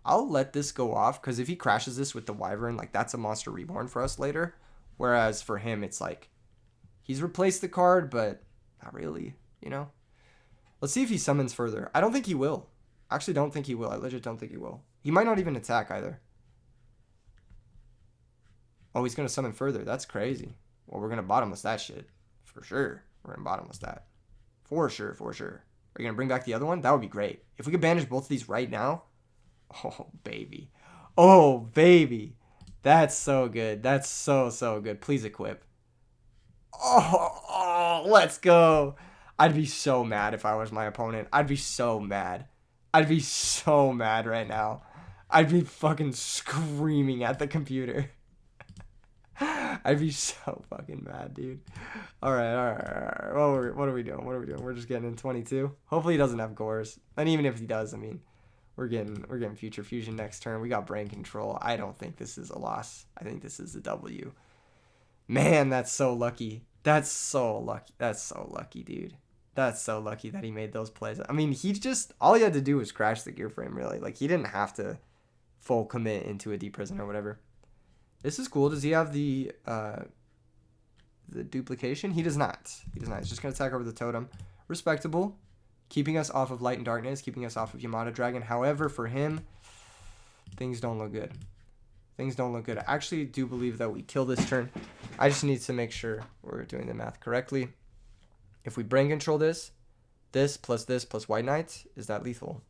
I'll let this go off, because if he crashes this with the wyvern, like, that's a monster reborn for us later. Whereas for him, it's like, he's replaced the card, but not really, you know? Let's see if he summons further. I don't think he will. I actually don't think he will. I legit don't think he will. He might not even attack either. Oh, he's going to summon further. That's crazy. Well, we're going to bottomless that shit. For sure. We're going to bottomless that. For sure. Are you going to bring back the other one? That would be great. If we could banish both of these right now. Oh, baby. That's so good. That's so good. Please equip. Oh, let's go. I'd be so mad if I was my opponent. I'd be so mad right now. I'd be fucking screaming at the computer. I'd be so fucking mad, dude. All right. What are we doing? We're just getting in 22. Hopefully he doesn't have gores. And even if he does, I mean, we're getting Future Fusion next turn. We got brain control. I don't think this is a loss. I think this is a W. Man, that's so lucky. That's so lucky, dude. That's so lucky that he made those plays. I mean, all he had to do was crash the gear frame, really. Like, he didn't have to full commit into a deep prison or whatever. This is cool. Does he have the duplication? He does not. He's just going to attack over the totem. Respectable. Keeping us off of Light and Darkness. Keeping us off of Yamada Dragon. However, for him, things don't look good. I actually do believe that we kill this turn. I just need to make sure we're doing the math correctly. If we brain control this plus White Knight, is that lethal?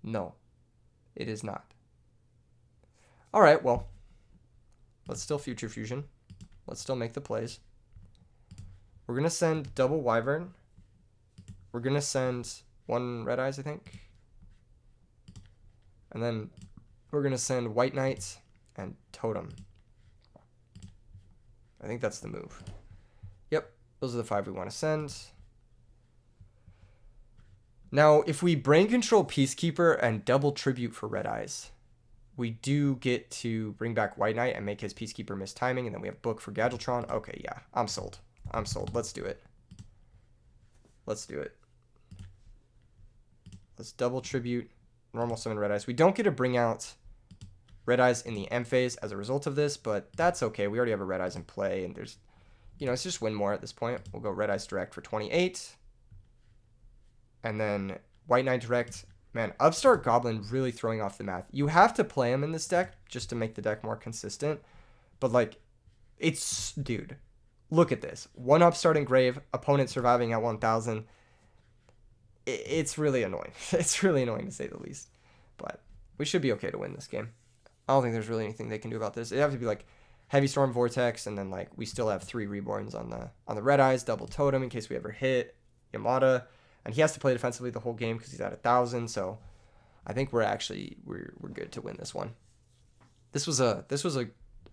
No, it is not. All right, well, let's still Future Fusion. Let's still make the plays. We're going to send double Wyvern. We're going to send 1 Red Eyes, I think. And then we're going to send White Knight and Totem. I think that's the move. Yep, those are the 5 we want to send. Now, if we brain control Peacekeeper and double tribute for Red Eyes, we do get to bring back White Knight and make his Peacekeeper miss timing, and then we have Book for Gadgetron. Okay, yeah, I'm sold. Let's do it. Let's double tribute, normal summon Red Eyes. We don't get to bring out Red Eyes in the M phase as a result of this, but that's okay. We already have a Red Eyes in play, and there's, it's just win more at this point. We'll go Red Eyes Direct for 28. And then White Knight Direct. Man, Upstart Goblin really throwing off the math. You have to play him in this deck just to make the deck more consistent. But, dude, look at this. 1 Upstart Engrave, opponent surviving at 1,000. it's really annoying. It's really annoying to say the least. But we should be okay to win this game. I don't think there's really anything they can do about this. It'd have to be like Heavy Storm Vortex, and then like we still have 3 Reborns on the Red Eyes, double Totem in case we ever hit Yamada, and he has to play defensively the whole game because he's at 1,000. So I think we're good to win this one. This was a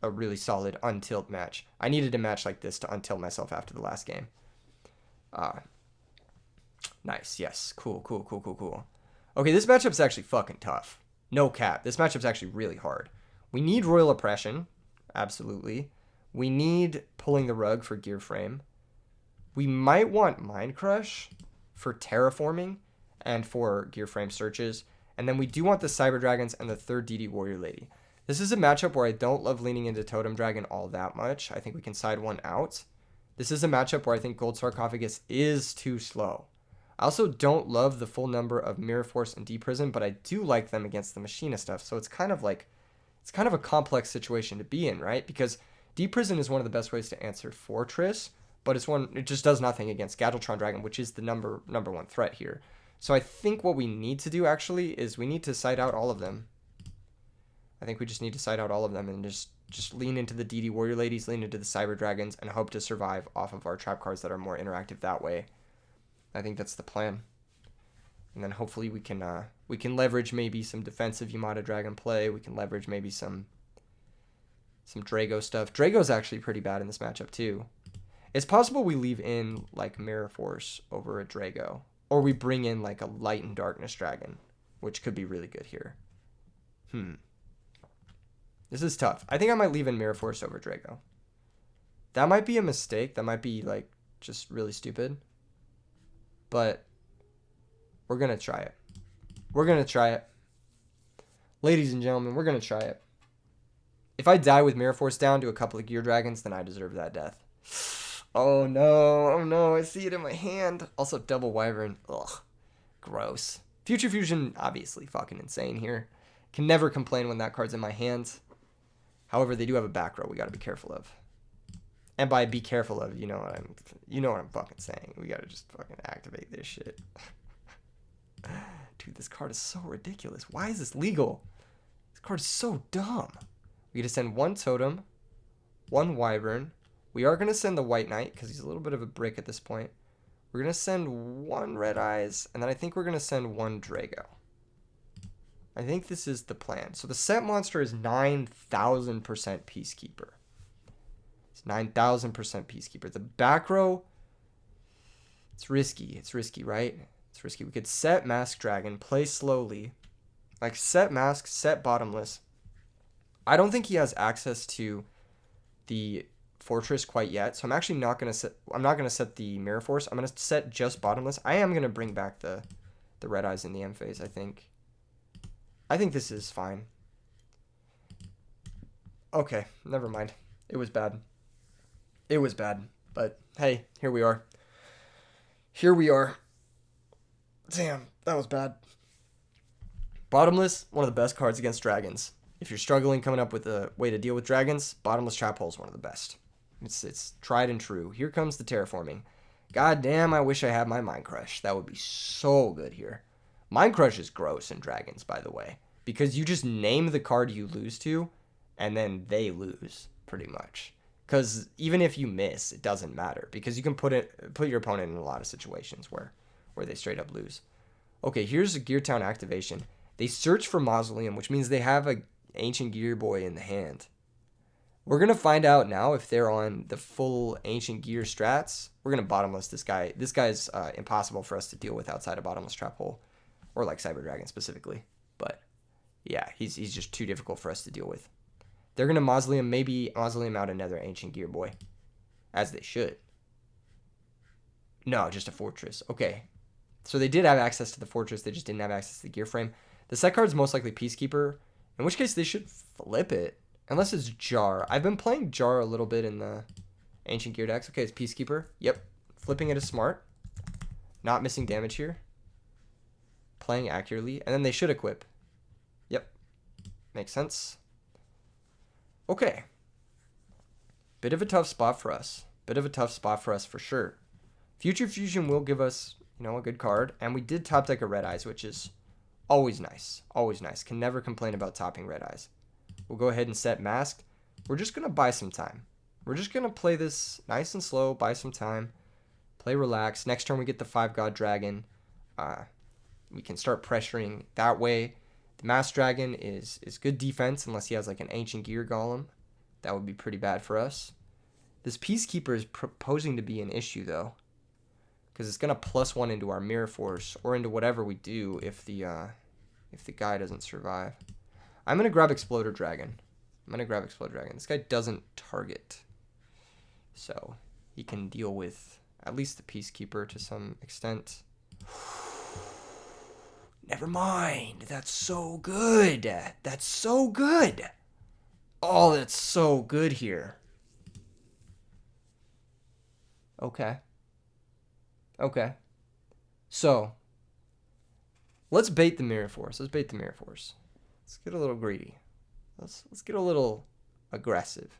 really solid untilt match. I needed a match like this to untilt myself after the last game. Nice. Yes. Cool. Okay, this matchup's actually fucking tough. No cap. This matchup's actually really hard. We need Royal Oppression. Absolutely. We need Pulling the Rug for Gear Frame. We might want Mind Crush for Terraforming and for Gear Frame searches. And then we do want the Cyber Dragons and the 3rd DD Warrior Lady. This is a matchup where I don't love leaning into Totem Dragon all that much. I think we can side one out. This is a matchup where I think Gold Sarcophagus is too slow. I also don't love the full number of Mirror Force and Deep Prison, but I do like them against the Machina stuff. So it's kind of a complex situation to be in, right? Because Deep Prison is one of the best ways to answer Fortress, but it just does nothing against Gadgetron Dragon, which is the number 1 threat here. So I think what we need to do actually is we need to side out all of them. I think we just need to side out all of them and just lean into the DD Warrior Ladies, lean into the Cyber Dragons, and hope to survive off of our trap cards that are more interactive that way. I think that's the plan. And then hopefully we can leverage maybe some defensive Yamada Dragon play. We can leverage maybe some Drago stuff. Drago's actually pretty bad in this matchup too. It's possible we leave in like Mirror Force over a Drago. Or we bring in like a Light and Darkness Dragon, which could be really good here. This is tough. I think I might leave in Mirror Force over Drago. That might be a mistake. That might be like just really stupid. But we're going to try it. We're going to try it. Ladies and gentlemen, we're going to try it. If I die with Mirror Force down to a couple of Gear Dragons, then I deserve that death. Oh no, I see it in my hand. Also, double Wyvern. Ugh, gross. Future Fusion, obviously fucking insane here. Can never complain when that card's in my hands. However, they do have a back row we gotta be careful of. And by be careful of, you know what I'm fucking saying. We gotta just fucking activate this shit. Dude, this card is so ridiculous. Why is this legal? This card is so dumb. We get to send 1 Totem, 1 Wyvern. We are going to send the White Knight because he's a little bit of a brick at this point. We're going to send 1 Red Eyes, and then I think we're going to send 1 Drago. I think this is the plan. So the set monster is 9,000% Peacekeeper. It's 9,000% Peacekeeper. The back row, it's risky. It's risky, right? It's risky. We could set Mask Dragon, play slowly. Like set Mask, set Bottomless. I don't think he has access to the Fortress quite yet, so I'm actually not going to set the Mirror Force. I'm going to set just Bottomless. I am going to bring back the Red Eyes in the end phase, I think. I think this is fine. Okay, never mind. It was bad. It was bad, but hey, here we are. Here we are. Damn, that was bad. Bottomless, one of the best cards against dragons. If you're struggling coming up with a way to deal with dragons, Bottomless Trap Hole is one of the best. It's tried and true. Here comes the Terraforming. God damn, I wish I had my Mind Crush. That would be so good here. Mind Crush is gross in dragons, by the way, because you just name the card you lose to, and then they lose, pretty much. Because even if you miss, it doesn't matter, because you can put your opponent in a lot of situations where they straight up lose. Okay, here's a Gear Town activation. They search for Mausoleum, which means they have a Ancient Gear Boy in the hand. We're going to find out now if they're on the full Ancient Gear strats. We're going to Bottomless this guy. This guy's impossible for us to deal with outside of Bottomless Trap Hole, or like Cyber Dragon specifically. But yeah, he's just too difficult for us to deal with. They're going to maybe Mausoleum out another Ancient Gear Boy, as they should. No, just a Fortress. Okay. So they did have access to the Fortress, they just didn't have access to the Gear Frame. The set card's most likely Peacekeeper, in which case they should flip it. Unless it's Jar. I've been playing Jar a little bit in the Ancient Gear decks. Okay, it's Peacekeeper. Yep. Flipping it is smart. Not missing damage here. Playing accurately. And then they should equip. Yep. Makes sense. Okay. Bit of a tough spot for us. Bit of a tough spot for us for sure. Future Fusion will give us You know, a good card. And we did top deck a Red Eyes, which is always nice. Always nice. Can never complain about topping Red Eyes. We'll go ahead and set Masked. We're just going to buy some time. We're just going to play this nice and slow, buy some time, play relax. Next turn we get the 5-God Dragon. We can start pressuring that way. The Masked Dragon is good defense unless he has like an Ancient Gear Golem. That would be pretty bad for us. This Peacekeeper is proposing to be an issue though, because it's gonna +1 into our Mirror Force or into whatever we do if the guy doesn't survive. I'm gonna grab Exploder Dragon. This guy doesn't target, so he can deal with at least the Peacekeeper to some extent. Never mind. That's so good. That's so good. Oh, that's so good here. Okay. So, let's bait the Mirror Force. Let's get a little greedy. Let's get a little aggressive.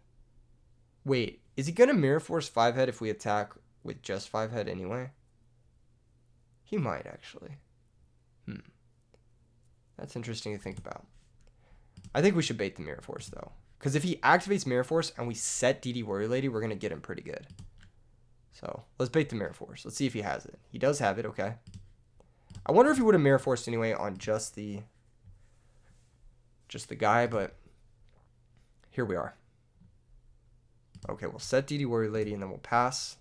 Wait, is he going to Mirror Force 5-head if we attack with just 5-head anyway? He might, actually. That's interesting to think about. I think we should bait the Mirror Force, though. Because if he activates Mirror Force and we set DD Warrior Lady, we're going to get him pretty good. So, let's bait the Mirror Force. Let's see if he has it. He does have it, okay. I wonder if he would have Mirror Forced anyway on just the guy, but here we are. Okay, we'll set DD Warrior Lady and then we'll pass.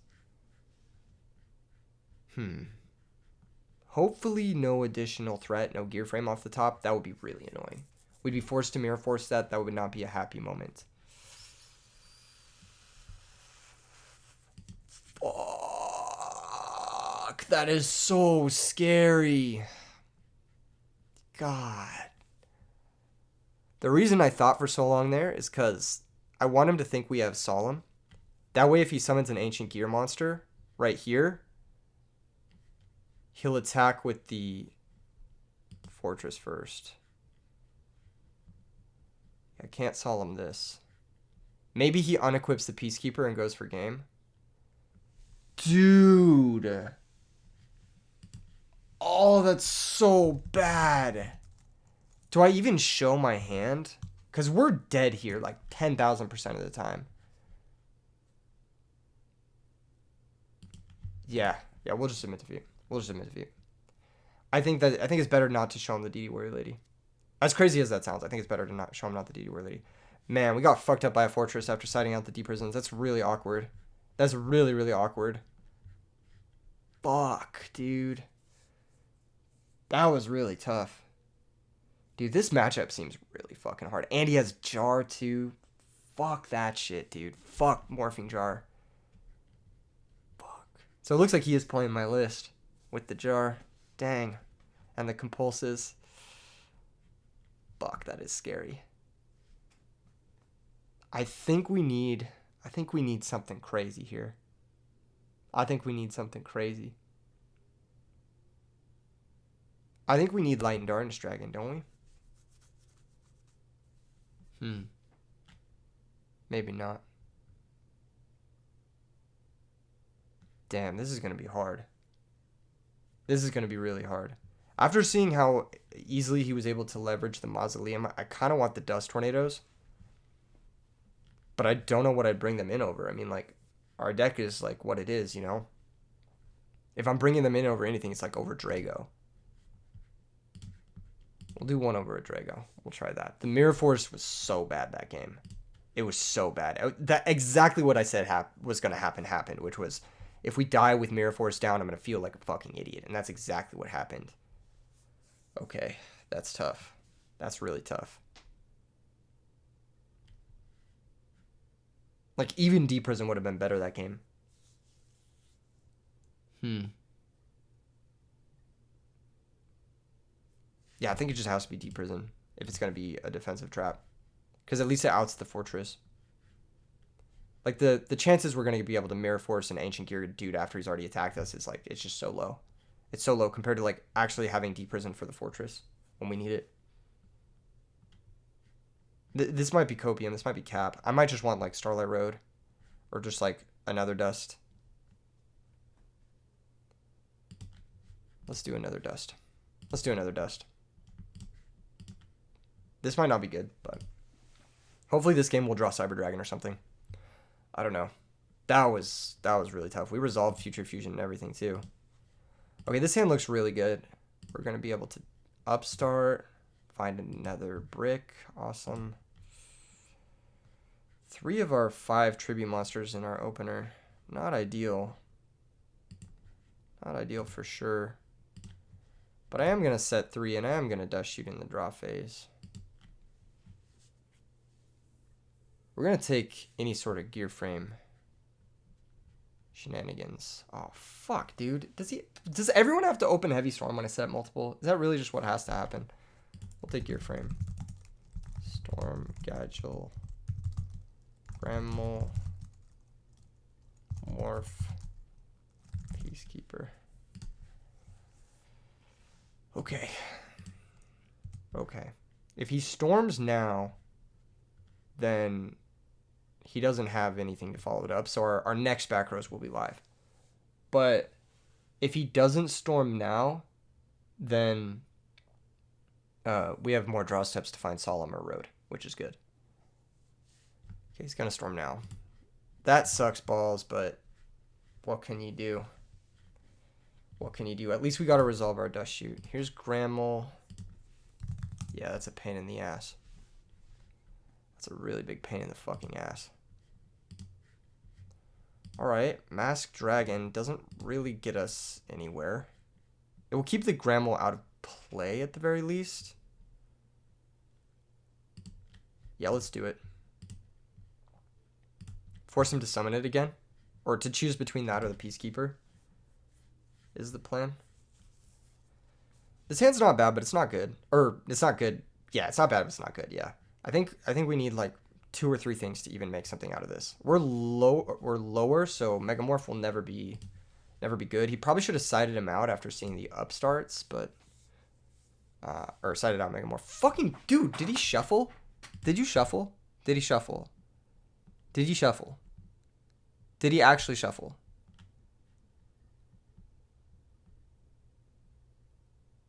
Hopefully no additional threat, no gear frame off the top. That would be really annoying. We'd be forced to Mirror Force that. That would not be a happy moment. Fuck. That is so scary. God. The reason I thought for so long there is because I want him to think we have Solemn. That way if he summons an Ancient Gear monster right here, he'll attack with the Fortress first. I can't Solemn this. Maybe he unequips the Peacekeeper and goes for game. Dude. Oh, that's so bad. Do I even show my hand? Because we're dead here like 10,000% of the time. Yeah, we'll just submit defeat. I think it's better not to show him the DD Warrior Lady. As crazy as that sounds, I think it's better to not show him not the DD Warrior Lady. Man, we got fucked up by a Fortress after sighting out the deep prisons. That's really awkward. That's really, really awkward. Fuck, dude. That was really tough. Dude, this matchup seems really fucking hard. And he has Jar too. Fuck that shit, dude. Fuck Morphing Jar. Fuck. So it looks like he is playing my list with the Jar. Dang. And the Compulses. Fuck, that is scary. I think we need something crazy here. I think we need Light and Darkness Dragon, don't we? Maybe not. Damn, this is going to be hard. This is going to be really hard. After seeing how easily he was able to leverage the Mausoleum, I kind of want the Dust Tornadoes. But I don't know what I'd bring them in over. I mean, like, our deck is, like, what it is, you know? If I'm bringing them in over anything, it's, like, over Drago. We'll do one over a Drago. We'll try that. The Mirror Force was so bad that game. It was so bad. That exactly what I said was going to happen happened, which was if we die with Mirror Force down, I'm going to feel like a fucking idiot. And that's exactly what happened. Okay, that's tough. That's really tough. Like, even Deep Prison would have been better that game. Yeah, I think it just has to be Deep Prison if it's going to be a defensive trap. Because at least it outs the Fortress. Like, the chances we're going to be able to Mirror Force an Ancient Gear dude after he's already attacked us is, like, it's just so low. It's so low compared to, like, actually having Deep Prison for the Fortress when we need it. This might be Copium. This might be Cap. I might just want, like, Starlight Road. Or just, like, another Dust. Let's do another dust. Let's do another dust. This might not be good, but hopefully this game will draw Cyber Dragon or something. I don't know. That was really tough. We resolved Future Fusion and everything too. Okay, this hand looks really good. We're going to be able to upstart, find another brick. Awesome. 3 of our 5 tribute monsters in our opener. Not ideal. Not ideal for sure. But I am going to set 3 and I am going to dust shoot in the draw phase. We're going to take any sort of gear frame shenanigans. Oh, fuck, dude. Does everyone have to open Heavy Storm when I set multiple? Is that really just what has to happen? We'll take gear frame. Storm, Gadgel, Grammel, Morph, Peacekeeper. Okay. Okay. If he storms now, then he doesn't have anything to follow it up, so our next back rows will be live. But if he doesn't storm now, then we have more draw steps to find Solemn or Road, which is good. Okay, he's going to storm now. That sucks balls, but what can you do? What can you do? At least we got to resolve our dust shoot. Here's Grammel. Yeah, that's a pain in the ass. That's a really big pain in the fucking ass. Alright, Masked Dragon doesn't really get us anywhere. It will keep the Grammel out of play at the very least. Yeah, let's do it. Force him to summon it again. Or to choose between that or the Peacekeeper is the plan. This hand's not bad, but it's not good. Or, it's not good. Yeah, it's not bad, but it's not good, yeah. I think we need like 2 or 3 things to even make something out of this. We're lower, so Megamorph will never be good. He probably should have sided him out after seeing the upstarts, but or sided out Megamorph. Fucking dude, did he shuffle? Did you shuffle? Did he shuffle? Did he shuffle? Did he actually shuffle?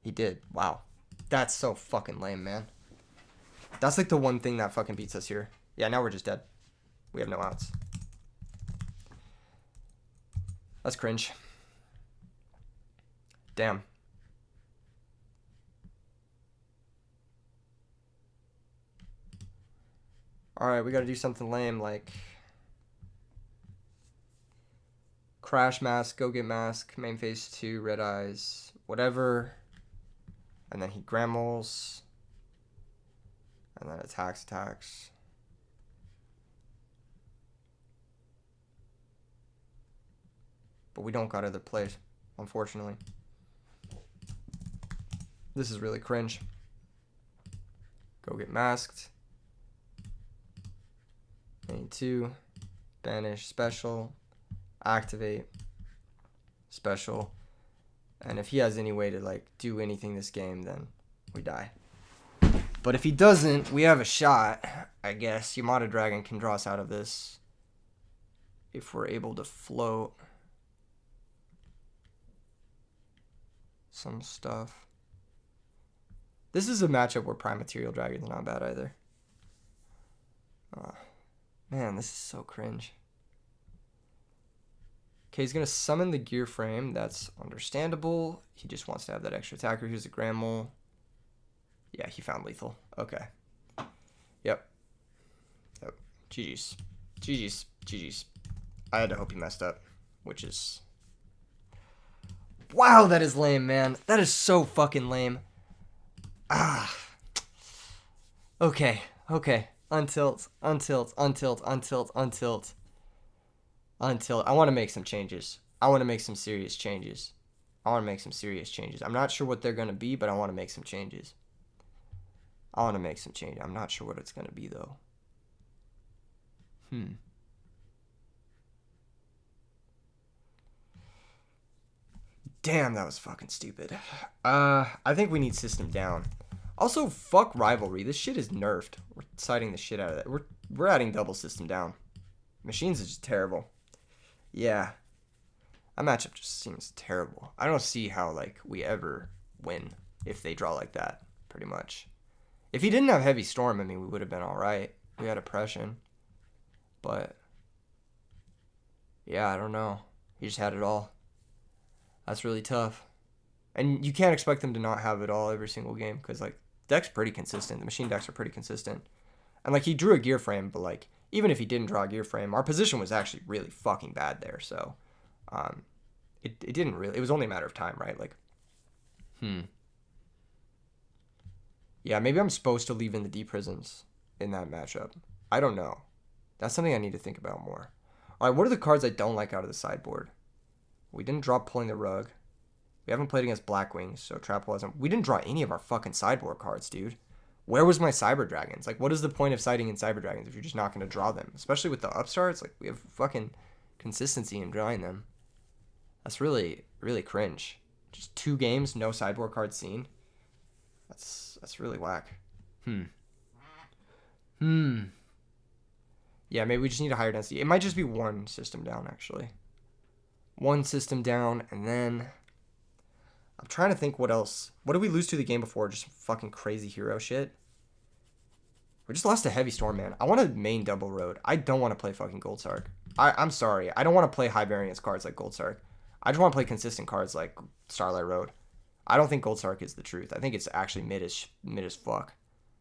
He did. Wow. That's so fucking lame, man. That's like the one thing that fucking beats us here. Yeah, now we're just dead. We have no outs. That's cringe. Damn. Alright, we gotta do something lame like Crash Mask, Go Get Mask, main phase 2, Red Eyes, whatever. And then he Grammels. And then attacks. But we don't got other plays, unfortunately. This is really cringe. Go Get Masked. Main 2. Banish. Special. Activate. Special. And if he has any way to like do anything this game, then we die. But if he doesn't, we have a shot, I guess. Yamada Dragon can draw us out of this if we're able to float some stuff. This is a matchup where Prime Material Dragon's not bad either. Man, this is so cringe. Okay, he's going to summon the gear frame. That's understandable. He just wants to have that extra attacker. Here's a Grammel. Yeah, he found lethal. Okay. Yep. GG's. I had to hope he messed up, which is... Wow, that is lame, man. That is so fucking lame. Okay. Untilt. I want to make some changes. I want to make some serious changes. I'm not sure what they're going to be, but I want to make some changes. I'm not sure what it's going to be, though. Damn, that was fucking stupid. I think we need system down. Also, fuck rivalry. This shit is nerfed. We're citing the shit out of that. We're adding double system down. Machines is just terrible. Yeah. That matchup just seems terrible. I don't see how like we ever win if they draw like that, pretty much. If he didn't have Heavy Storm, I mean, we would have been all right. We had Oppression. But, yeah, I don't know. He just had it all. That's really tough. And you can't expect them to not have it all every single game because, like, deck's pretty consistent. The machine decks are pretty consistent. And, like, he drew a gear frame, but, like, even if he didn't draw a gear frame, our position was actually really fucking bad there. So, it didn't really... It was only a matter of time, right? Like, Yeah, maybe I'm supposed to leave in the D prisons in that matchup. I don't know. That's something I need to think about more. All right, what are the cards I don't like out of the sideboard? We didn't draw Pulling the Rug. We haven't played against Blackwings, so Trap wasn't. We didn't draw any of our fucking sideboard cards, dude. Where was my Cyber Dragons? Like, what is the point of siding in Cyber Dragons if you're just not going to draw them? Especially with the upstarts, like, we have fucking consistency in drawing them. That's really, really cringe. Just 2 games, no sideboard cards seen. That's really whack. Yeah, maybe we just need a higher density. It might just be 1 system down, actually. 1 system down, and then... I'm trying to think what else. What did we lose to the game before? Just fucking crazy hero shit? We just lost a Heavy Storm, man. I want to main Double Road. I don't want to play fucking Gold Sark. I'm sorry. I don't want to play high variance cards like Gold Sark. I just want to play consistent cards like Starlight Road. I don't think Gold Sark is the truth. I think it's actually mid as fuck.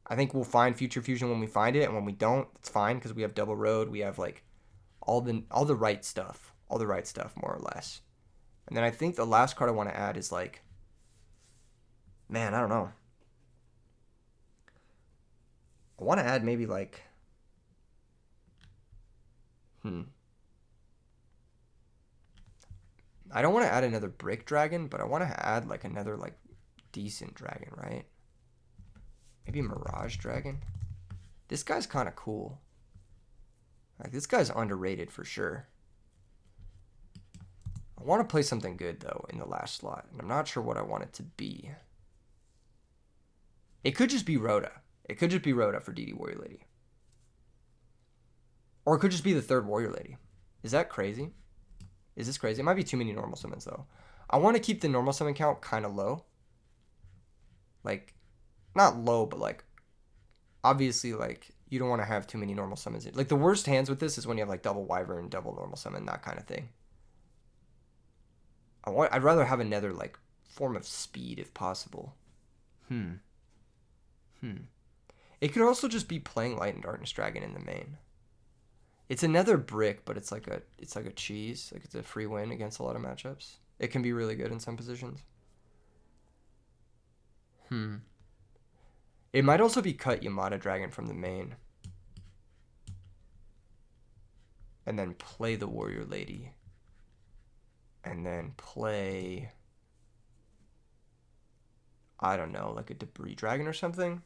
I think we'll find Future Fusion when we find it, and when we don't, it's fine because we have Double Road. We have like all the right stuff, more or less. And then I think the last card I want to add is like, man, I don't know. I want to add maybe like, I don't want to add another Brick Dragon, but I want to add like another like decent dragon, right? Maybe Mirage Dragon. This guy's kind of cool. Like, this guy's underrated for sure. I want to play something good, though, in the last slot. And I'm not sure what I want it to be. It could just be Rhoda. It could just be Rhoda for DD Warrior Lady. Or it could just be the 3rd Warrior Lady. Is that crazy? Is this crazy? It might be too many normal summons, though. I want to keep the normal summon count kind of low. Like, not low, but like, obviously, like, you don't want to have too many normal summons. Like, the worst hands with this is when you have, like, double Wyvern, double normal summon, that kind of thing. I'd rather have another, like, form of speed if possible. It could also just be playing Light and Darkness Dragon in the main. It's another brick, but it's like a cheese. Like, it's a free win against a lot of matchups. It can be really good in some positions. It might also be cut Yamada Dragon from the main. And then play the Warrior Lady. And then play, I don't know, like a Debris Dragon or something.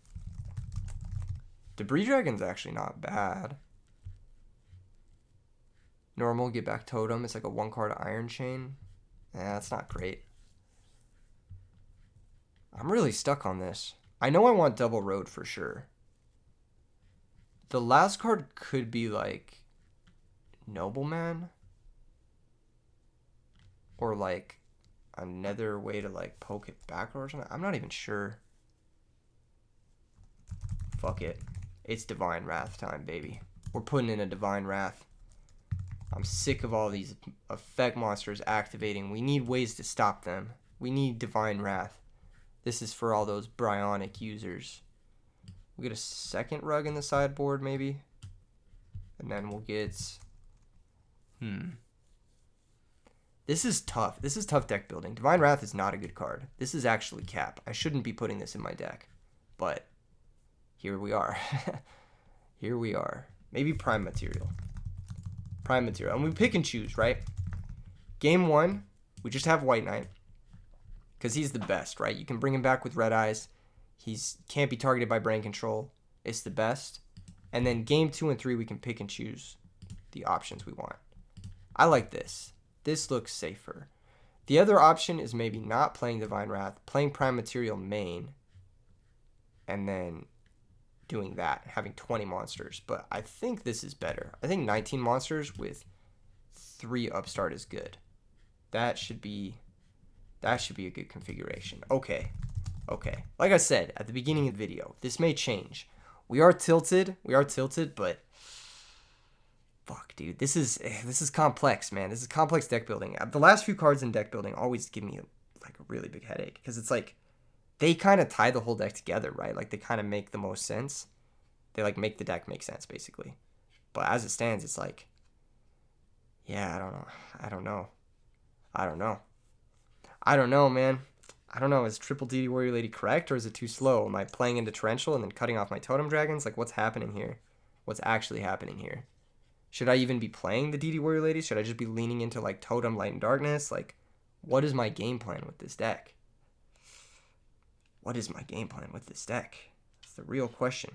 Debris Dragon's actually not bad. Normal, get back Totem. It's like a 1-card Iron Chain. That's not great. I'm really stuck on this. I know I want Double Road for sure. The last card could be like Nobleman. Or like another way to like poke it back or something. I'm not even sure. Fuck it. It's Divine Wrath time, baby. We're putting in a Divine Wrath. I'm sick of all these effect monsters activating. We need ways to stop them. We need Divine Wrath. This is for all those Bryonic users. We'll get a 2nd rug in the sideboard, maybe. And then we'll get... This is tough. This is tough deck building. Divine Wrath is not a good card. This is actually cap. I shouldn't be putting this in my deck. But here we are. Here we are. Maybe Prime Material. Prime Material. And we pick and choose, right? Game 1, we just have White Knight. Because he's the best, right? You can bring him back with Red Eyes. He's can't be targeted by Brain Control. It's the best. And then game 2 and 3, we can pick and choose the options we want. I like this. This looks safer. The other option is maybe not playing Divine Wrath, playing Prime Material main, and then doing that, having 20 monsters. But I think this is better. I think 19 monsters with 3 upstart is good. That should be a good configuration. Okay. Okay. Like I said at the beginning of the video, this may change. We are tilted, but fuck, dude. This is complex, man. This is complex deck building. The last few cards in deck building always give me like a really big headache because it's like they kind of tie the whole deck together, right? Like they kind of make the most sense. They like make the deck make sense basically. But as it stands, it's like, yeah, I don't know. I don't know, man. I don't know. Is triple DD Warrior Lady correct or is it too slow? Am I playing into Torrential and then cutting off my Totem Dragons? Like, what's happening here? What's actually happening here? Should I even be playing the DD Warrior Lady? Should I just be leaning into, like, Totem, Light, and Darkness? Like, what is my game plan with this deck? What is my game plan with this deck? That's the real question.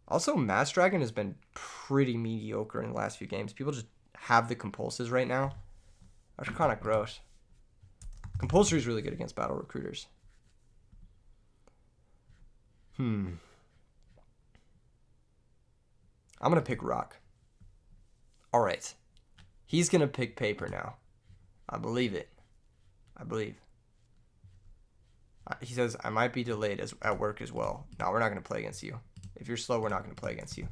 Also, Mass Dragon has been pretty mediocre in the last few games. People just have the compulses right now. That's kind of gross. Compulsory is really good against battle recruiters. I'm going to pick rock. All right. He's going to pick paper now. I believe it. I believe. He says, I might be delayed at work as well. No, we're not going to play against you. If you're slow, we're not going to play against you.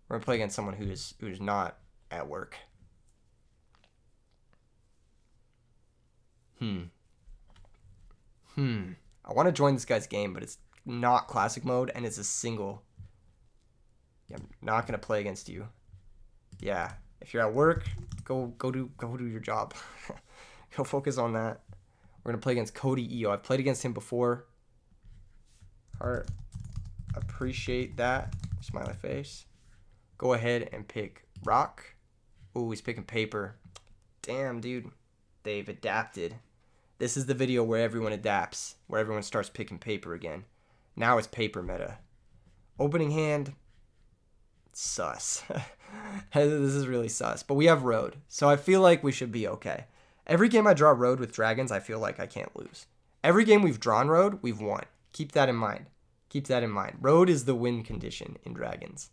We're going to play against someone who's not at work. I want to join this guy's game, but it's not classic mode, and it's a single. Yeah, I'm not going to play against you. Yeah, if you're at work, go do your job. Go focus on that. We're going to play against Cody EO. I've played against him before. Heart. Appreciate that. Smiley face. Go ahead and pick rock. Ooh, he's picking paper. Damn, dude. They've adapted. This is the video where everyone adapts, where everyone starts picking paper again. Now it's paper meta. Opening hand, sus. This is really sus. But we have road, so I feel like we should be okay. Every game I draw road with dragons, I feel like I can't lose. Every game we've drawn road, we've won. Keep that in mind. Keep that in mind. Road is the win condition in dragons.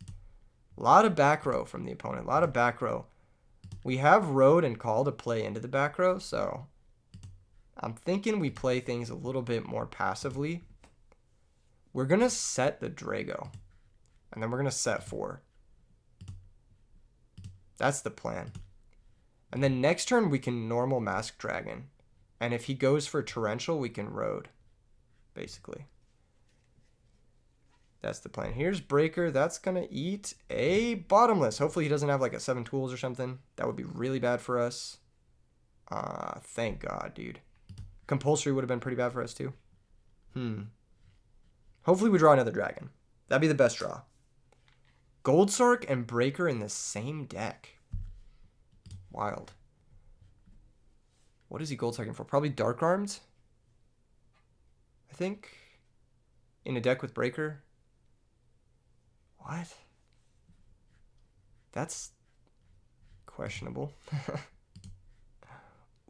A lot of back row from the opponent. A lot of back row. We have road and call to play into the back row, so I'm thinking we play things a little bit more passively. We're going to set the Drago, and then we're going to set 4. That's the plan. And then next turn, we can normal Mask Dragon. And if he goes for Torrential, we can road, basically. That's the plan. Here's Breaker. That's going to eat a Bottomless. Hopefully he doesn't have like a 7 tools or something. That would be really bad for us. Thank God, dude. Compulsory would have been pretty bad for us too. Hopefully we draw another dragon. That'd be the best draw. Gold Sark and Breaker in the same deck. Wild. What is he Gold Sarking for? Probably Dark Armed, I think. In a deck with Breaker. What? That's questionable.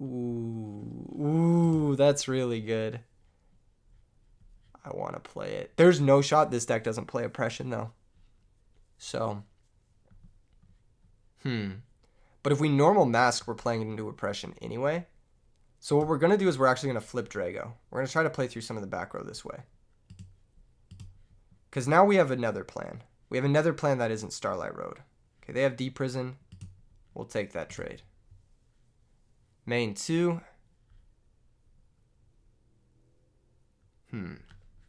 Ooh, that's really good. I want to play it. There's no shot this deck doesn't play Oppression, though. So. But if we normal Mask, we're playing it into Oppression anyway. So what we're going to do is we're actually going to flip Drago. We're going to try to play through some of the back row this way. Because now we have another plan. We have another plan that isn't Starlight Road. Okay, they have Deep Prison. We'll take that trade. Main 2.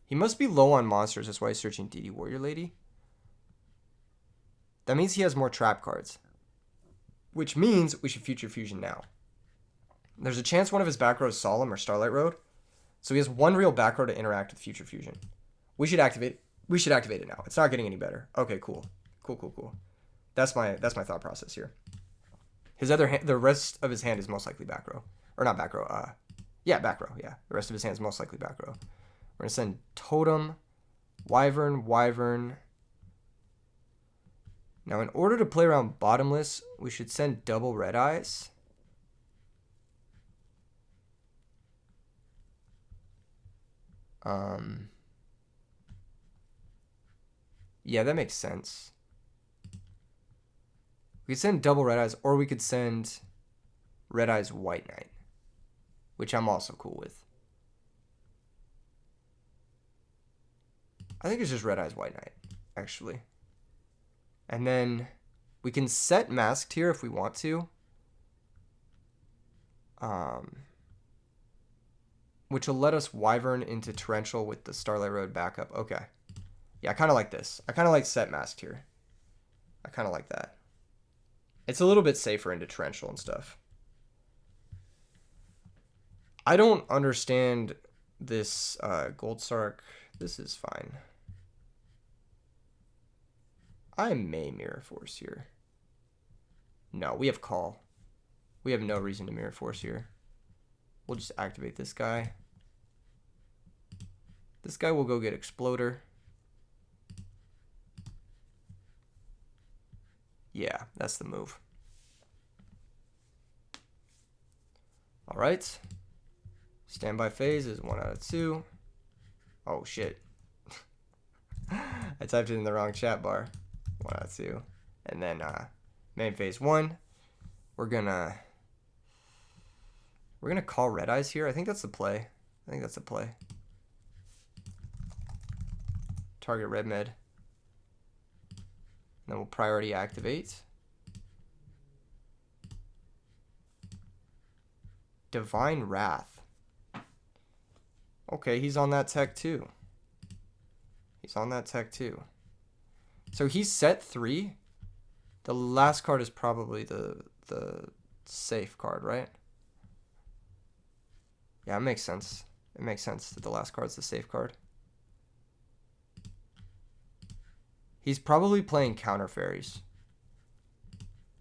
He must be low on monsters. That's why he's searching DD Warrior Lady. That means he has more trap cards. Which means we should Future Fusion now. There's a chance one of his back rows is Solemn or Starlight Road. So he has one real back row to interact with Future Fusion. We should activate it now. It's not getting any better. Okay, cool. Cool. That's my thought process here. The rest of his hand is most likely back row. Or not back row. Back row. Yeah. The rest of his hand is most likely back row. We're going to send Totem, Wyvern. Now, in order to play around Bottomless, we should send double Red Eyes. Yeah, that makes sense. We could send double Red Eyes, or we could send Red Eyes White Knight, which I'm also cool with. I think it's just Red Eyes White Knight, actually. And then we can set masked here if we want to. Which will let us Wyvern into Torrential with the Starlight Road backup. Okay. Yeah, I kind of like this. I kind of like set masked here. I kind of like that. It's a little bit safer into Torrential and stuff. I don't understand this Gold Sark. This is fine. I may Mirror Force here. No, we have Call. We have no reason to Mirror Force here. We'll just activate this guy. This guy will go get Exploder. Yeah, that's the move. All right. Standby phase is 1 out of 2. Oh, shit. I typed it in the wrong chat bar. 1 out of 2. And then main phase 1. We're gonna call Red Eyes here. I think that's the play. Target Red Med. Then we'll priority activate. Divine Wrath. Okay, he's on that tech too. So he's set 3. The last card is probably the safe card, right? Yeah, it makes sense. It makes sense that the last card's the safe card. He's probably playing counter fairies.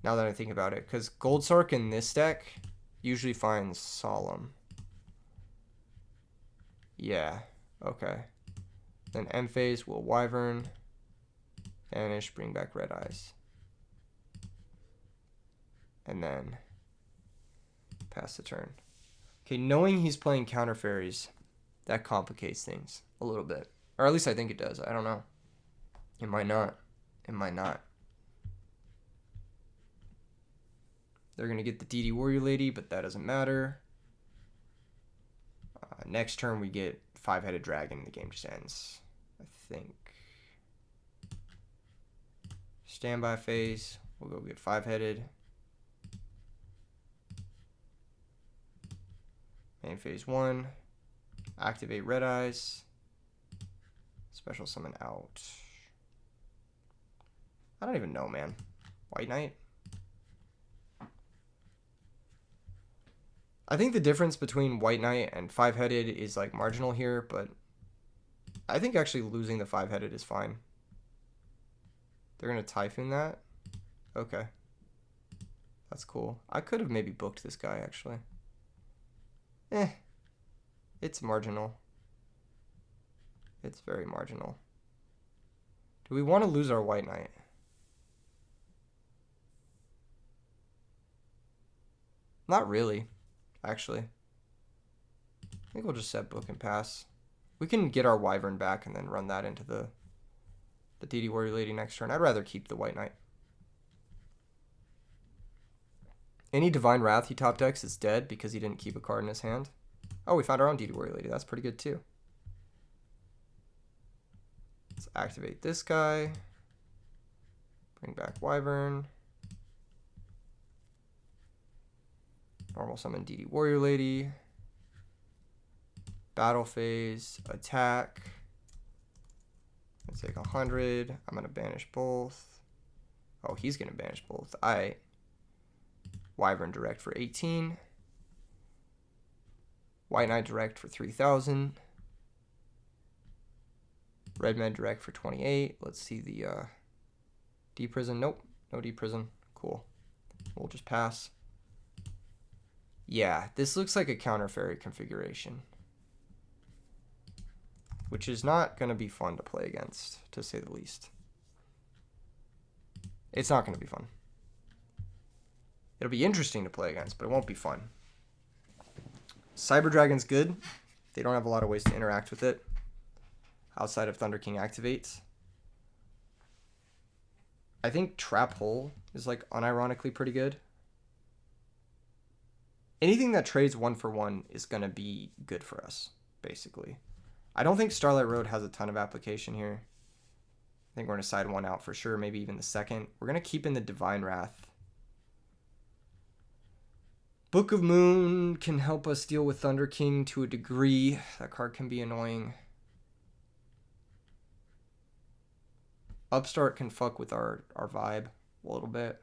Now that I think about it, because Gold Sark in this deck usually finds Solemn. Yeah, okay. Then M phase will Wyvern, Banish, bring back Red Eyes. And then pass the turn. Okay, knowing he's playing counter fairies, that complicates things a little bit. Or at least I think it does. I don't know. It might not. It might not. They're going to get the DD Warrior Lady, but that doesn't matter. Next turn, we get 5-headed dragon. The game just ends, I think. Standby phase. We'll go get 5-headed. Main phase 1. Activate Red Eyes. Special summon out. I don't even know, man. White Knight? I think the difference between White Knight and 5-headed is like marginal here, but I think actually losing the 5-headed is fine. They're going to Typhoon that? Okay. That's cool. I could have maybe booked this guy, actually. It's marginal. It's very marginal. Do we want to lose our White Knight? Not really, actually. I think we'll just set book and pass. We can get our Wyvern back and then run that into the DD Warrior Lady next turn. I'd rather keep the White Knight. Any Divine Wrath he top decks is dead because he didn't keep a card in his hand. Oh, we found our own DD Warrior Lady. That's pretty good too. Let's activate this guy. Bring back Wyvern. Normal summon DD Warrior Lady. Battle phase. Attack. Let's take 100. I'm going to banish both. Oh, he's going to banish both. Alright. Wyvern direct for 18. White Knight direct for 3,000. Red Med direct for 28. Let's see the D-Prison. Nope. No D-Prison. Cool. We'll just pass. Yeah, this looks like a counter fairy configuration, which is not going to be fun to play against, to say the least. It's not going to be fun. It'll be interesting to play against, but it won't be fun. Cyber Dragon's good. They don't have a lot of ways to interact with it outside of Thunder King activates. I think Trap Hole is like unironically pretty good. Anything that trades 1-for-1 is going to be good for us, basically. I don't think Starlight Road has a ton of application here. I think we're going to side one out for sure, maybe even the second. We're going to keep in the Divine Wrath. Book of Moon can help us deal with Thunder King to a degree. That card can be annoying. Upstart can fuck with our vibe a little bit.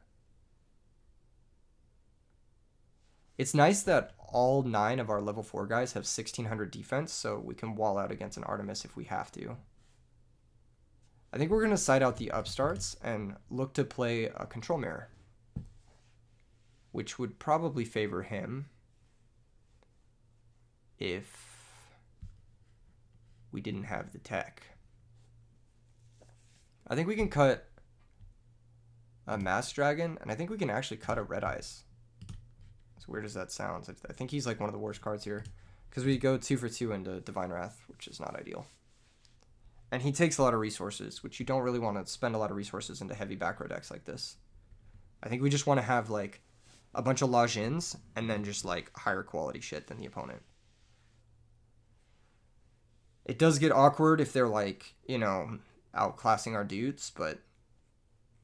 It's nice that all 9 of our level 4 guys have 1600 defense, so we can wall out against an Artemis if we have to. I think we're going to side out the upstarts and look to play a control mirror, which would probably favor him if we didn't have the tech. I think we can cut a Mass Dragon, and I think we can actually cut a Red Eyes. As weird as that sounds, I think he's like one of the worst cards here, because we go 2 for 2 into Divine Wrath, which is not ideal. And he takes a lot of resources, which you don't really want to spend a lot of resources into heavy back row decks like this. I think we just want to have like a bunch of Lajins and then just like higher quality shit than the opponent. It does get awkward if they're like, you know, outclassing our dudes, but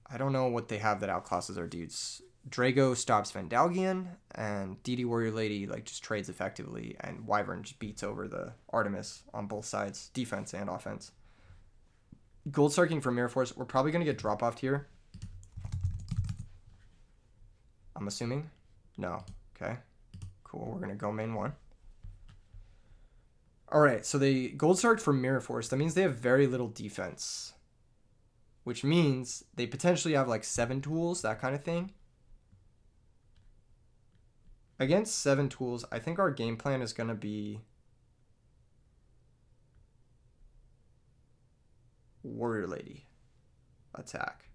I don't know what they have that outclasses our dudes. Drago stops Vandalgian, and DD Warrior Lady like just trades effectively, and Wyvern just beats over the Artemis on both sides, defense and offense. Gold Sarking for Mirror Force. We're probably going to get drop-offed here. I'm assuming. No. Okay. Cool. We're going to go main 1. Alright, so they Gold Sarked for Mirror Force. That means they have very little defense, which means they potentially have like 7 tools, that kind of thing. Against 7 tools, I think our game plan is going to be Warrior Lady attack.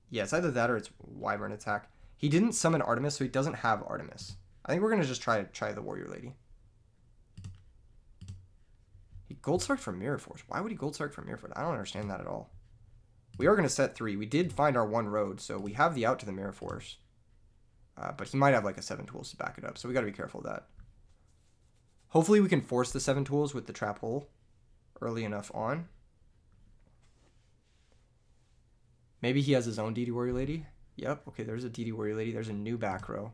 Yeah, it's either that or it's Wyvern attack. He didn't summon Artemis, so he doesn't have Artemis. I think we're going to just try the Warrior Lady. He Gold Sarked for Mirror Force. Why would he Gold Sark for Mirror Force? I don't understand that at all. We are going to set 3. We did find our 1 road, so we have the out to the Mirror Force. But he might have like a 7 tools to back it up, so we got to be careful of that. Hopefully we can force the 7 tools with the trap hole early enough on. Maybe he has his own DD Warrior Lady. Yep, okay, there's a DD Warrior Lady. There's a new back row.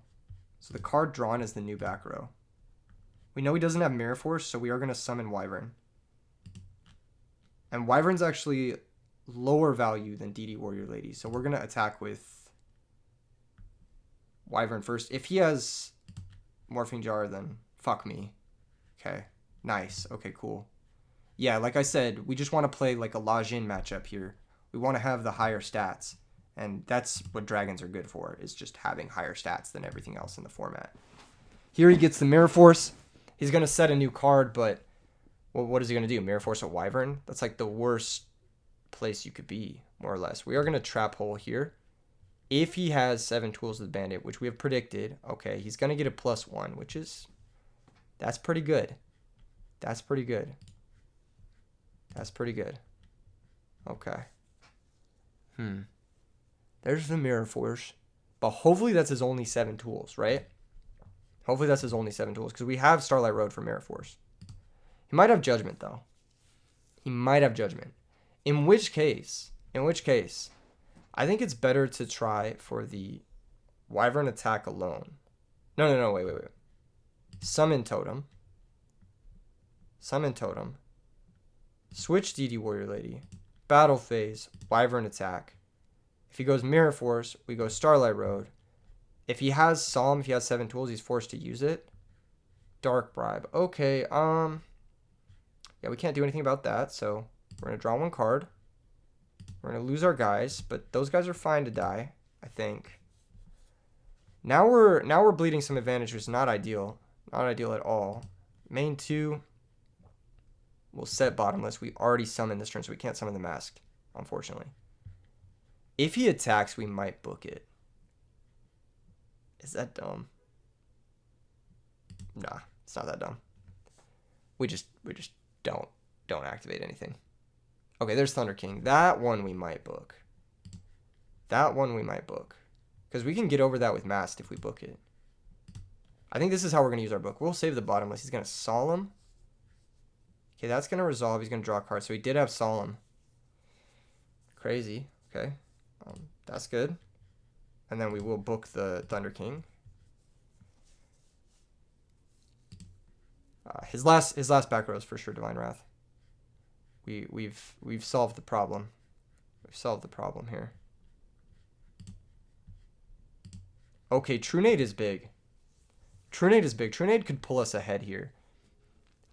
So the card drawn is the new back row. We know he doesn't have Mirror Force, so we are going to summon Wyvern. And Wyvern's actually lower value than DD Warrior Lady, so we're going to attack with Wyvern first. If he has Morphing Jar, then fuck me. Okay, nice. Okay, cool. Yeah, like I said, we just want to play like a Lajin matchup here. We want to have the higher stats, and that's what dragons are good for, is just having higher stats than everything else in the format. Here he gets the Mirror Force. He's going to set a new card, but well, what is he going to do? Mirror Force at Wyvern? That's like the worst place you could be, more or less. We are going to trap hole here. If he has 7 tools of the Bandit, which we have predicted, okay, he's going to get a +1, which is, that's pretty good. That's pretty good. That's pretty good. Okay. There's the Mirror Force. But hopefully that's his only 7 tools, right? Hopefully that's his only 7 tools, because we have Starlight Road for Mirror Force. He might have Judgment, though. He might have Judgment. In which case, I think it's better to try for the Wyvern attack alone. No, wait. Summon Totem. Switch DD Warrior Lady. Battle phase. Wyvern attack. If he goes Mirror Force, we go Starlight Road. If he has Psalm, if he has 7 tools, he's forced to use it. Dark Bribe. Okay, yeah, we can't do anything about that, so we're going to draw 1 card. We're going to lose our guys, but those guys are fine to die, I think. Now we're bleeding some advantage, which is not ideal. Not ideal at all. Main 2. We'll set Bottomless. We already summoned this turn, so we can't summon the Masked, unfortunately. If he attacks, we might book it. Is that dumb? Nah, it's not that dumb. We just don't activate anything. Okay, there's Thunder King. That one we might book. Because we can get over that with Mast if we book it. I think this is how we're going to use our book. We'll save the bottomless. He's going to Solemn. Okay, that's going to resolve. He's going to draw a card. So he did have Solemn. Crazy. Okay. That's good. And then we will book the Thunder King. His last back row is for sure Divine Wrath. We've solved the problem. We've solved the problem here. Okay, True Nade is big. True Nade is big. True Nade could pull us ahead here.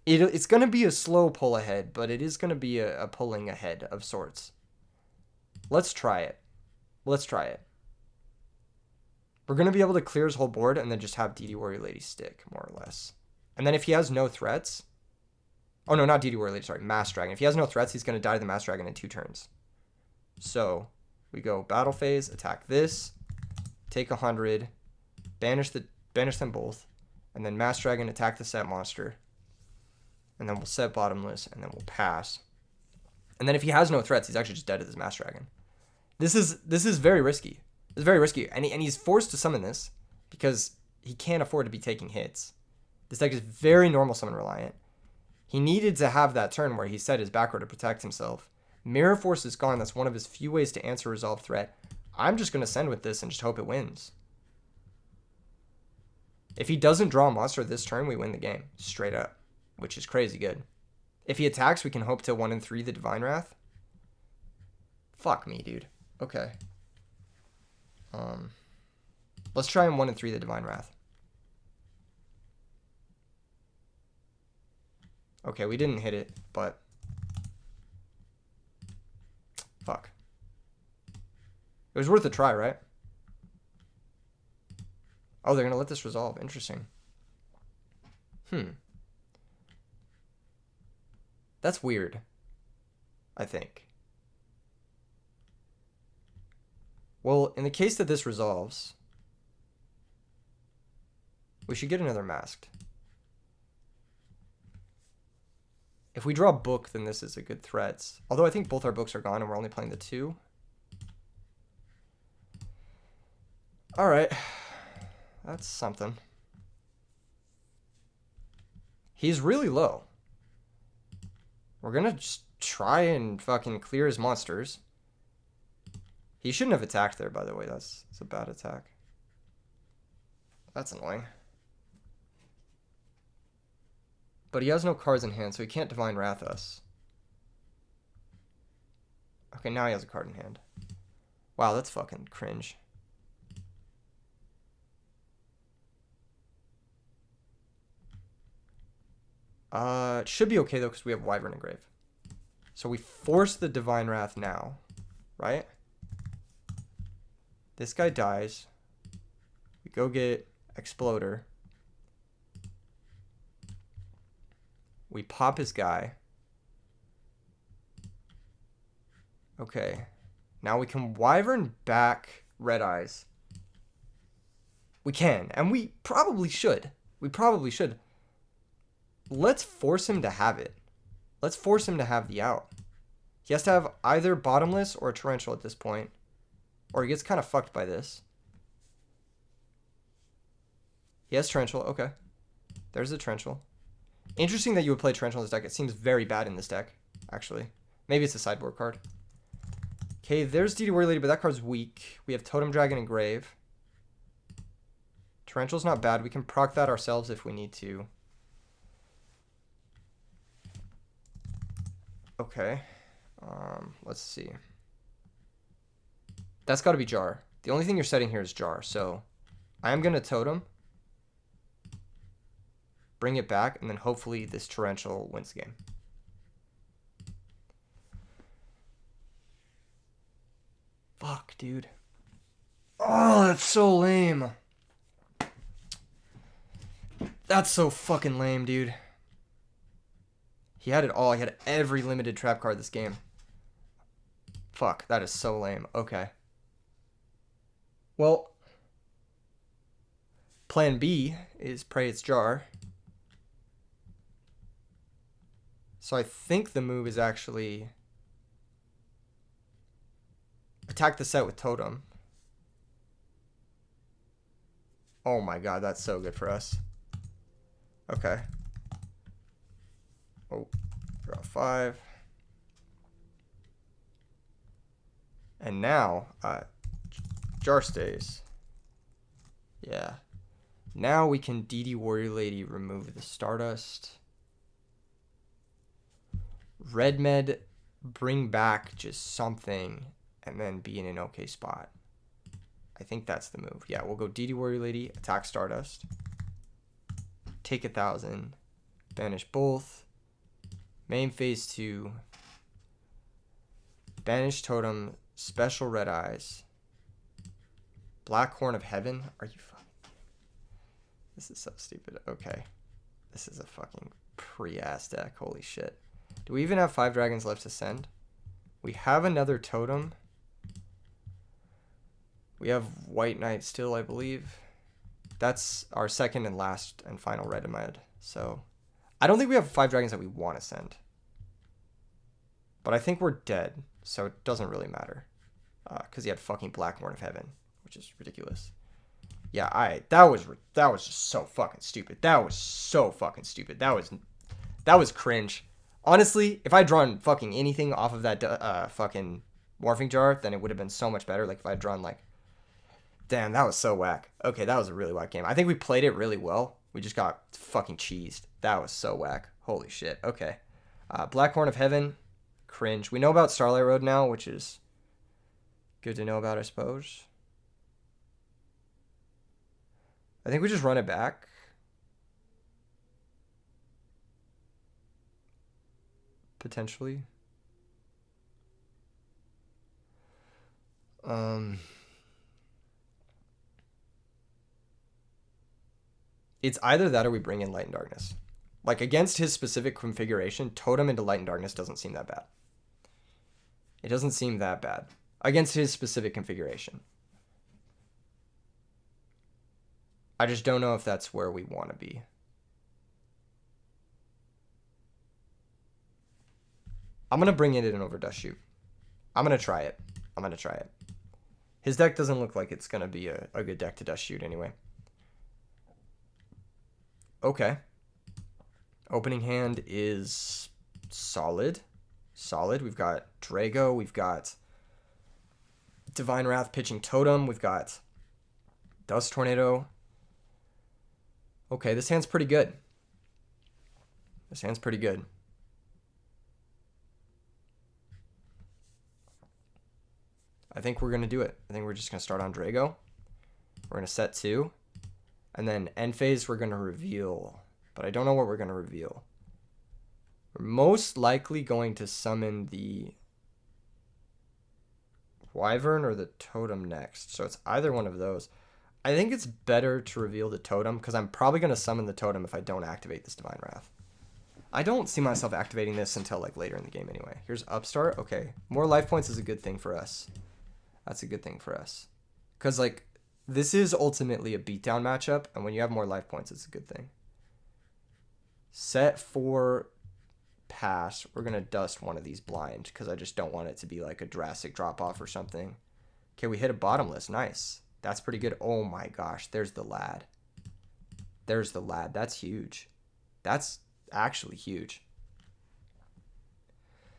It's going to be a slow pull ahead, but it is going to be a pulling ahead of sorts. Let's try it. Let's try it. We're going to be able to clear his whole board and then just have DD Warrior Lady stick, more or less. And then if he has no threats... Oh, no, not DD Warrior Lady, sorry, Mass Dragon. If he has no threats, he's going to die to the Mass Dragon in 2 turns. So, we go Battle Phase, attack this, take 100, banish them both, and then Mass Dragon, attack the set monster. And then we'll set Bottomless, and then we'll pass. And then if he has no threats, he's actually just dead to this Mass Dragon. This is very risky. It's very risky, and he's forced to summon this because he can't afford to be taking hits. This deck is very normal summon reliant. He needed to have that turn where he set his back row to protect himself. Mirror Force is gone. That's one of his few ways to answer Resolve threat. I'm just going to send with this and just hope it wins. If he doesn't draw a monster this turn, we win the game. Straight up. Which is crazy good. If he attacks, we can hope to 1 and 3 the Divine Wrath. Fuck me, dude. Okay. Let's try him 1 and 3 the Divine Wrath. Okay, we didn't hit it, but... Fuck. It was worth a try, right? Oh, they're going to let this resolve. Interesting. That's weird, I think. Well, in the case that this resolves, we should get another masked. If we draw a book, then this is a good threat. Although I think both our books are gone and we're only playing the 2. All right. That's something. He's really low. We're going to just try and fucking clear his monsters. He shouldn't have attacked there, by the way. That's a bad attack. That's annoying. But he has no cards in hand, so he can't Divine Wrath us. Okay, now he has a card in hand. Wow, that's fucking cringe. It should be okay, though, because we have Wyvern Engrave. So we force the Divine Wrath now, right? This guy dies. We go get Exploder. We pop his guy. Okay. Now we can Wyvern back Red Eyes. We can, and we probably should. We probably should. Let's force him to have it. Let's force him to have the out. He has to have either Bottomless or a Torrential at this point. Or he gets kind of fucked by this. He has Torrential. Okay. There's the Torrential. Interesting that you would play Torrential in this deck. It seems very bad in this deck, actually. Maybe it's a sideboard card. Okay, there's DD Warrior Lady, but that card's weak. We have Totem Dragon and Grave. Torrential's not bad. We can proc that ourselves if we need to. Okay. Let's see. That's got to be Jar. The only thing you're setting here is Jar. So I am going to Totem. Bring it back. And then hopefully this Torrential wins the game. Fuck, dude. Oh, that's so lame. That's so fucking lame, dude. He had it all. He had every limited trap card this game. Fuck, that is so lame. Okay. Well, plan B is pray it's Jar. So I think the move is actually attack the set with Totem. Oh my god, that's so good for us. Okay. Oh, draw 5. And now, jar stays. Yeah. Now we can DD Warrior Lady remove the Stardust. Red Med, bring back just something, and then be in an okay spot. I think that's the move. Yeah, we'll go DD Warrior Lady, attack Stardust. Take 1,000. Banish both. Main phase 2. Banish Totem, special Red Eyes. Black Horn of Heaven? Are you fucking... This is so stupid. Okay. This is a fucking pre-ass deck. Holy shit. Do we even have 5 dragons left to send? We have another totem. We have White Knight still, I believe. That's our second and last and final red med. So I don't think we have 5 dragons that we want to send. But I think we're dead, so it doesn't really matter. Because he had fucking Black Horn of Heaven, which is ridiculous. Yeah, that was just so fucking stupid. That was so fucking stupid. That was cringe. Honestly, if I'd drawn fucking anything off of that fucking morphing jar, then it would have been so much better. Like if I'd drawn like, damn, that was so whack. Okay, that was a really whack game. I think we played it really well. We just got fucking cheesed. That was so whack. Holy shit. Okay. Black Horn of Heaven, cringe. We know about Starlight Road now, which is good to know about, I suppose. I think we just run it back. Potentially. It's either that or we bring in Light and Darkness. Like against his specific configuration, Totem into Light and Darkness doesn't seem that bad. It doesn't seem that bad. Against his specific configuration. I just don't know if that's where we want to be. I'm going to bring it in over Dust Shoot. I'm going to try it. His deck doesn't look like it's going to be a good deck to Dust Shoot anyway. Okay. Opening hand is solid. We've got Drago. We've got Divine Wrath pitching Totem. We've got Dust Tornado. Okay, this hand's pretty good. I think we're going to do it. I think we're just going to start on Drago. We're going to set 2. And then end phase, we're going to reveal. But I don't know what we're going to reveal. We're most likely going to summon the Wyvern or the Totem next. So it's either one of those. I think it's better to reveal the Totem because I'm probably going to summon the Totem if I don't activate this Divine Wrath. I don't see myself activating this until like later in the game anyway. Here's Upstart. Okay. More life points is a good thing for us. That's a good thing for us. Because like this is ultimately a beatdown matchup. And when you have more life points, it's a good thing. Set 4 pass. We're going to dust one of these blind because I just don't want it to be like a drastic drop off or something. Okay, we hit a bottomless. Nice. That's pretty good. Oh my gosh. There's the lad. That's huge. That's actually huge.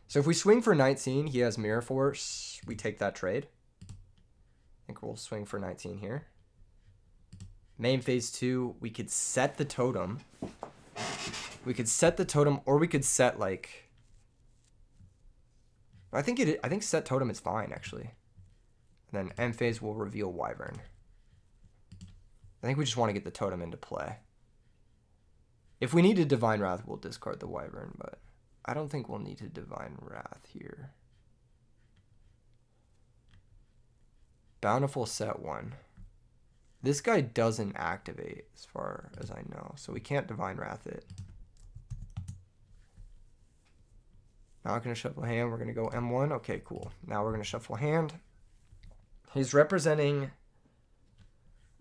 So if we swing for 19, he has Mirror Force. We take that trade. I think we'll swing for 19 here. Main phase 2, we could set the Totem. Or we could set like... I think set Totem is fine actually. And then end phase will reveal Wyvern. I think we just want to get the Totem into play. If we need a Divine Wrath, we'll discard the Wyvern, but I don't think we'll need a Divine Wrath here. Bountiful set 1. This guy doesn't activate as far as I know, so we can't Divine Wrath it. Not going to shuffle hand. We're going to go M1. Okay, cool. Now we're going to shuffle hand. He's representing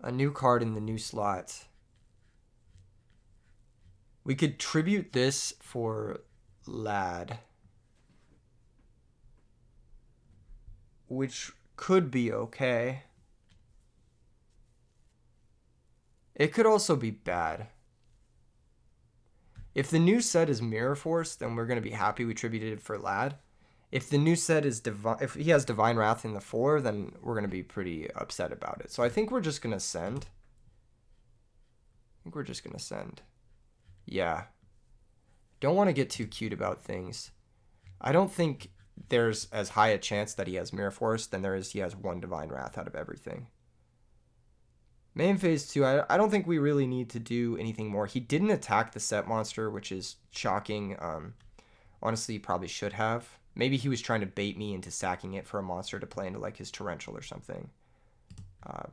a new card in the new slot. We could tribute this for Lad, which could be okay. It could also be bad. If the new set is Mirror Force, then we're going to be happy we tributed it for Lad. If the new set is if he has Divine Wrath in the 4, then we're going to be pretty upset about it. So I think we're just going to send. Yeah. Don't want to get too cute about things. I don't think there's as high a chance that he has Mirror Force than there is he has 1 Divine Wrath out of everything. Main phase 2, I don't think we really need to do anything more. He didn't attack the set monster, which is shocking. Honestly, he probably should have. Maybe he was trying to bait me into sacking it for a monster to play into like his torrential or something.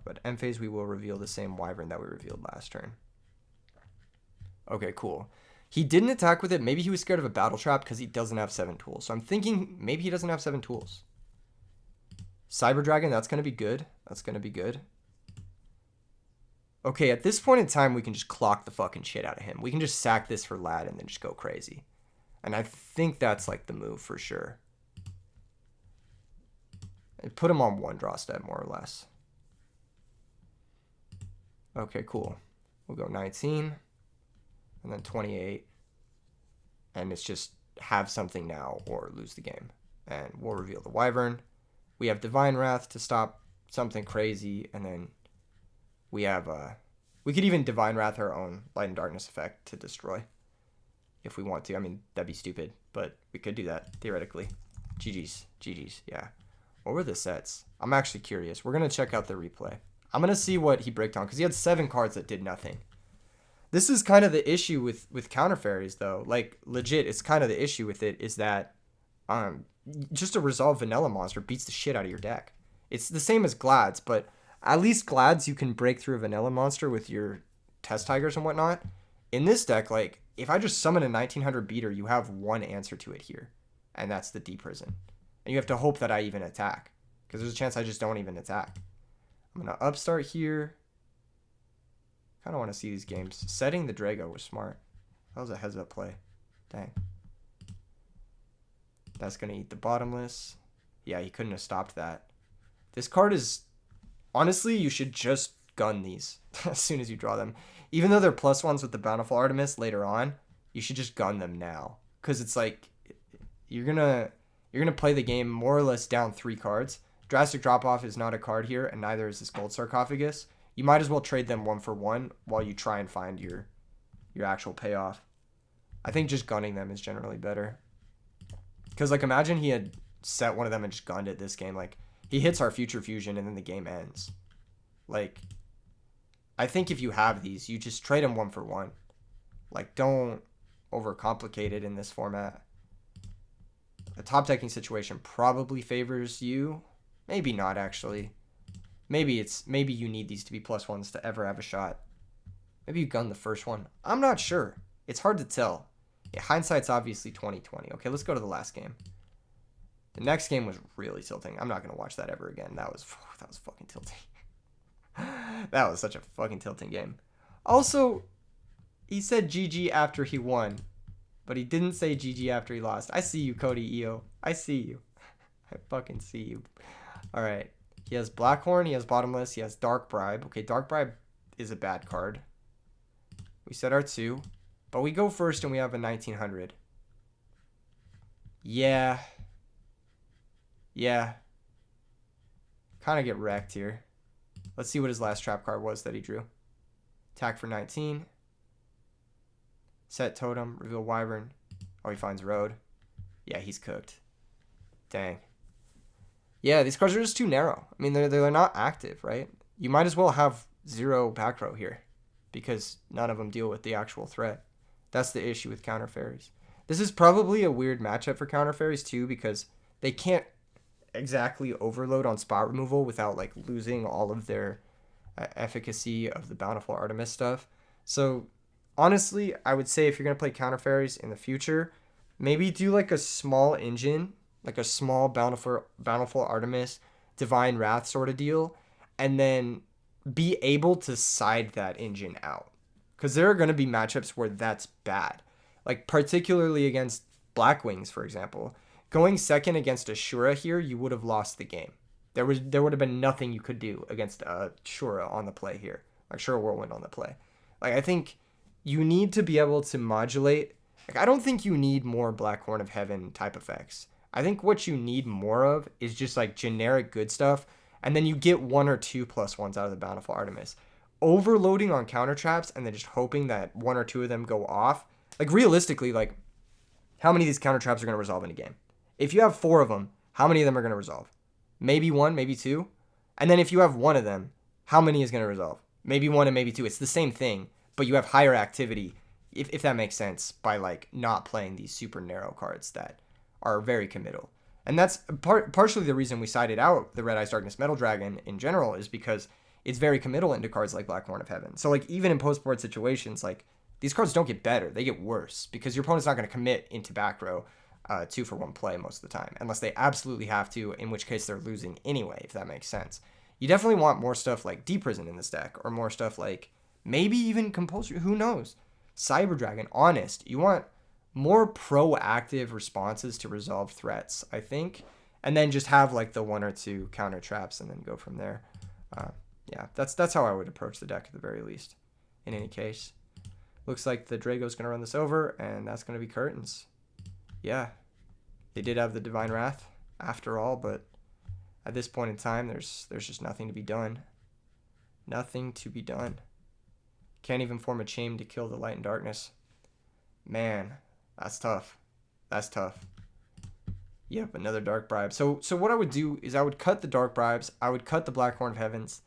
But end phase, we will reveal the same wyvern that we revealed last turn. Okay, cool. He didn't attack with it. Maybe he was scared of a battle trap because he doesn't have 7 tools. So I'm thinking maybe he doesn't have 7 tools. Cyber Dragon, that's going to be good. That's going to be good. Okay, at this point in time, we can just clock the fucking shit out of him. We can just sack this for Lad and then just go crazy. And I think that's like the move for sure. And put him on 1 draw step, more or less. Okay, cool. We'll go 19. And then 28. And it's just have something now or lose the game. And we'll reveal the wyvern. We have Divine Wrath to stop something crazy. And then we have, we could even Divine Wrath our own Light and Darkness effect to destroy. If we want to. I mean, that'd be stupid. But we could do that, theoretically. GG's. GG's, yeah. What were the sets? I'm actually curious. We're going to check out the replay. I'm going to see what he breaked on. Because he had 7 cards that did nothing. This is kind of the issue with Counter Fairies, though. Like, legit, it's kind of the issue with it is that just a Resolve Vanilla monster beats the shit out of your deck. It's the same as Glads, but at least Glads you can break through a Vanilla monster with your Test Tigers and whatnot. In this deck, like, if I just summon a 1900 beater, you have 1 answer to it here. And that's the Deep Prison. And you have to hope that I even attack. Because there's a chance I just don't even attack. I'm going to upstart here. Kind of want to see these games. Setting the Drago was smart. That was a heads up play. Dang. That's going to eat the Bottomless. Yeah, he couldn't have stopped that. This card is... Honestly, you should just gun these as soon as you draw them. Even though they're +1s with the Bountiful Artemis later on, you should just gun them now. Because it's like... You're gonna play the game more or less down 3 cards. Drastic Drop-Off is not a card here, and neither is this Gold Sarcophagus. You might as well trade them 1 for 1 while you try and find your actual payoff. I think just gunning them is generally better. Because, like, imagine he had set one of them and just gunned it this game. Like, he hits our Future Fusion and then the game ends. Like, I think if you have these, you just trade them 1 for 1. Like, don't overcomplicate it in this format. A top decking situation probably favors you. Maybe not, actually. Maybe you need these to be +1s to ever have a shot. Maybe you gun the first one. I'm not sure. It's hard to tell. Yeah, hindsight's obviously 20/20. Okay, let's go to the last game. The next game was really tilting. I'm not gonna watch that ever again. That was fucking tilting. That was such a fucking tilting game. Also, he said GG after he won, but he didn't say GG after he lost. I see you, Cody EO. I see you. I fucking see you. All right. He has Blackhorn, he has Bottomless, he has Dark Bribe. Okay, Dark Bribe is a bad card. We set our 2, but we go first and we have a 1900. Yeah. Yeah. Kind of get wrecked here. Let's see what his last trap card was that he drew. Attack for 19. Set Totem, reveal Wyvern. Oh, he finds Road. Yeah, he's cooked. Dang. Yeah, these cards are just too narrow. I mean, they're not active, right? You might as well have 0 back row here because none of them deal with the actual threat. That's the issue with Counter Fairies. This is probably a weird matchup for Counter Fairies too because they can't exactly overload on spot removal without like losing all of their efficacy of the Bountiful Artemis stuff. So honestly, I would say if you're going to play Counter Fairies in the future, maybe do like a small engine, like a small Bountiful Artemis, Divine Wrath sort of deal, and then be able to side that engine out. Because there are going to be matchups where that's bad. Like particularly against Black Wings, for example. Going second against Ashura here, you would have lost the game. There would have been nothing you could do against Ashura on the play here. Like, sure, Whirlwind on the play. Like, I think you need to be able to modulate. Like, I don't think you need more Black Horn of Heaven type effects. I think what you need more of is just like generic good stuff, and then you get 1 or 2 +1s out of the Bountiful Artemis. Overloading on counter traps and then just hoping that 1 or 2 of them go off. Like, realistically, like, how many of these counter traps are going to resolve in a game? If you have 4 of them, how many of them are going to resolve? Maybe 1, maybe 2. And then if you have 1 of them, how many is going to resolve? Maybe 1 and maybe 2. It's the same thing, but you have higher activity, if that makes sense, by like not playing these super narrow cards that are very committal. And that's partially the reason we cited out the Red Eyes Darkness Metal Dragon in general, is because it's very committal into cards like Black Horn of Heaven. So like even in post-board situations, like these cards don't get better, they get worse, because your opponent's not going to commit into back row 2 for 1 play most of the time, unless they absolutely have to, in which case they're losing anyway, if that makes sense. You definitely want more stuff like Deep Prison in this deck, or more stuff like maybe even Compulsory, who knows? Cyber Dragon, Honest. You want more proactive responses to resolve threats, I think, and then just have like the 1 or 2 counter traps and then go from there. Yeah, that's how I would approach the deck at the very least. In any case, looks like the Drago's going to run this over, and that's going to be curtains. Yeah, they did have the Divine Wrath after all, but at this point in time, there's just nothing to be done. Nothing to be done. Can't even form a chain to kill the Light and Darkness. Man, that's tough. That's tough. Yep, another Dark Bribe. So what I would do is I would cut the Dark Bribes. I would cut the Black Horn of Heavens.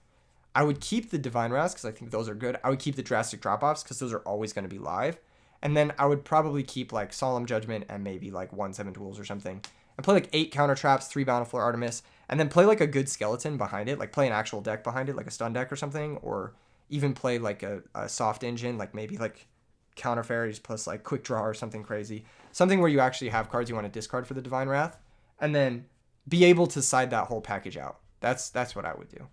I would keep the Divine Wraths because I think those are good. I would keep the Drastic Drop-Offs because those are always going to be live. And then I would probably keep like Solemn Judgment and maybe like 1/7 Duels or something. And play like 8 counter traps, 3 Bountiful Artemis, and then play like a good skeleton behind it. Like play an actual deck behind it, like a stun deck or something. Or even play like a soft engine, like maybe like Counter Fairies plus like Quick Draw or something crazy. Something where you actually have cards you want to discard for the Divine Wrath. And then be able to side that whole package out. That's what I would do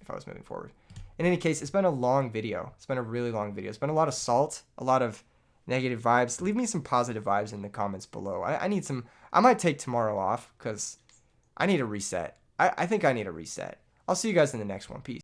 if I was moving forward. In any case, it's been a long video. It's been a really long video. It's been a lot of salt, a lot of negative vibes. Leave me some positive vibes in the comments below. I need some. I might take tomorrow off because I need a reset. I think I need a reset. I'll see you guys in the next one. Peace.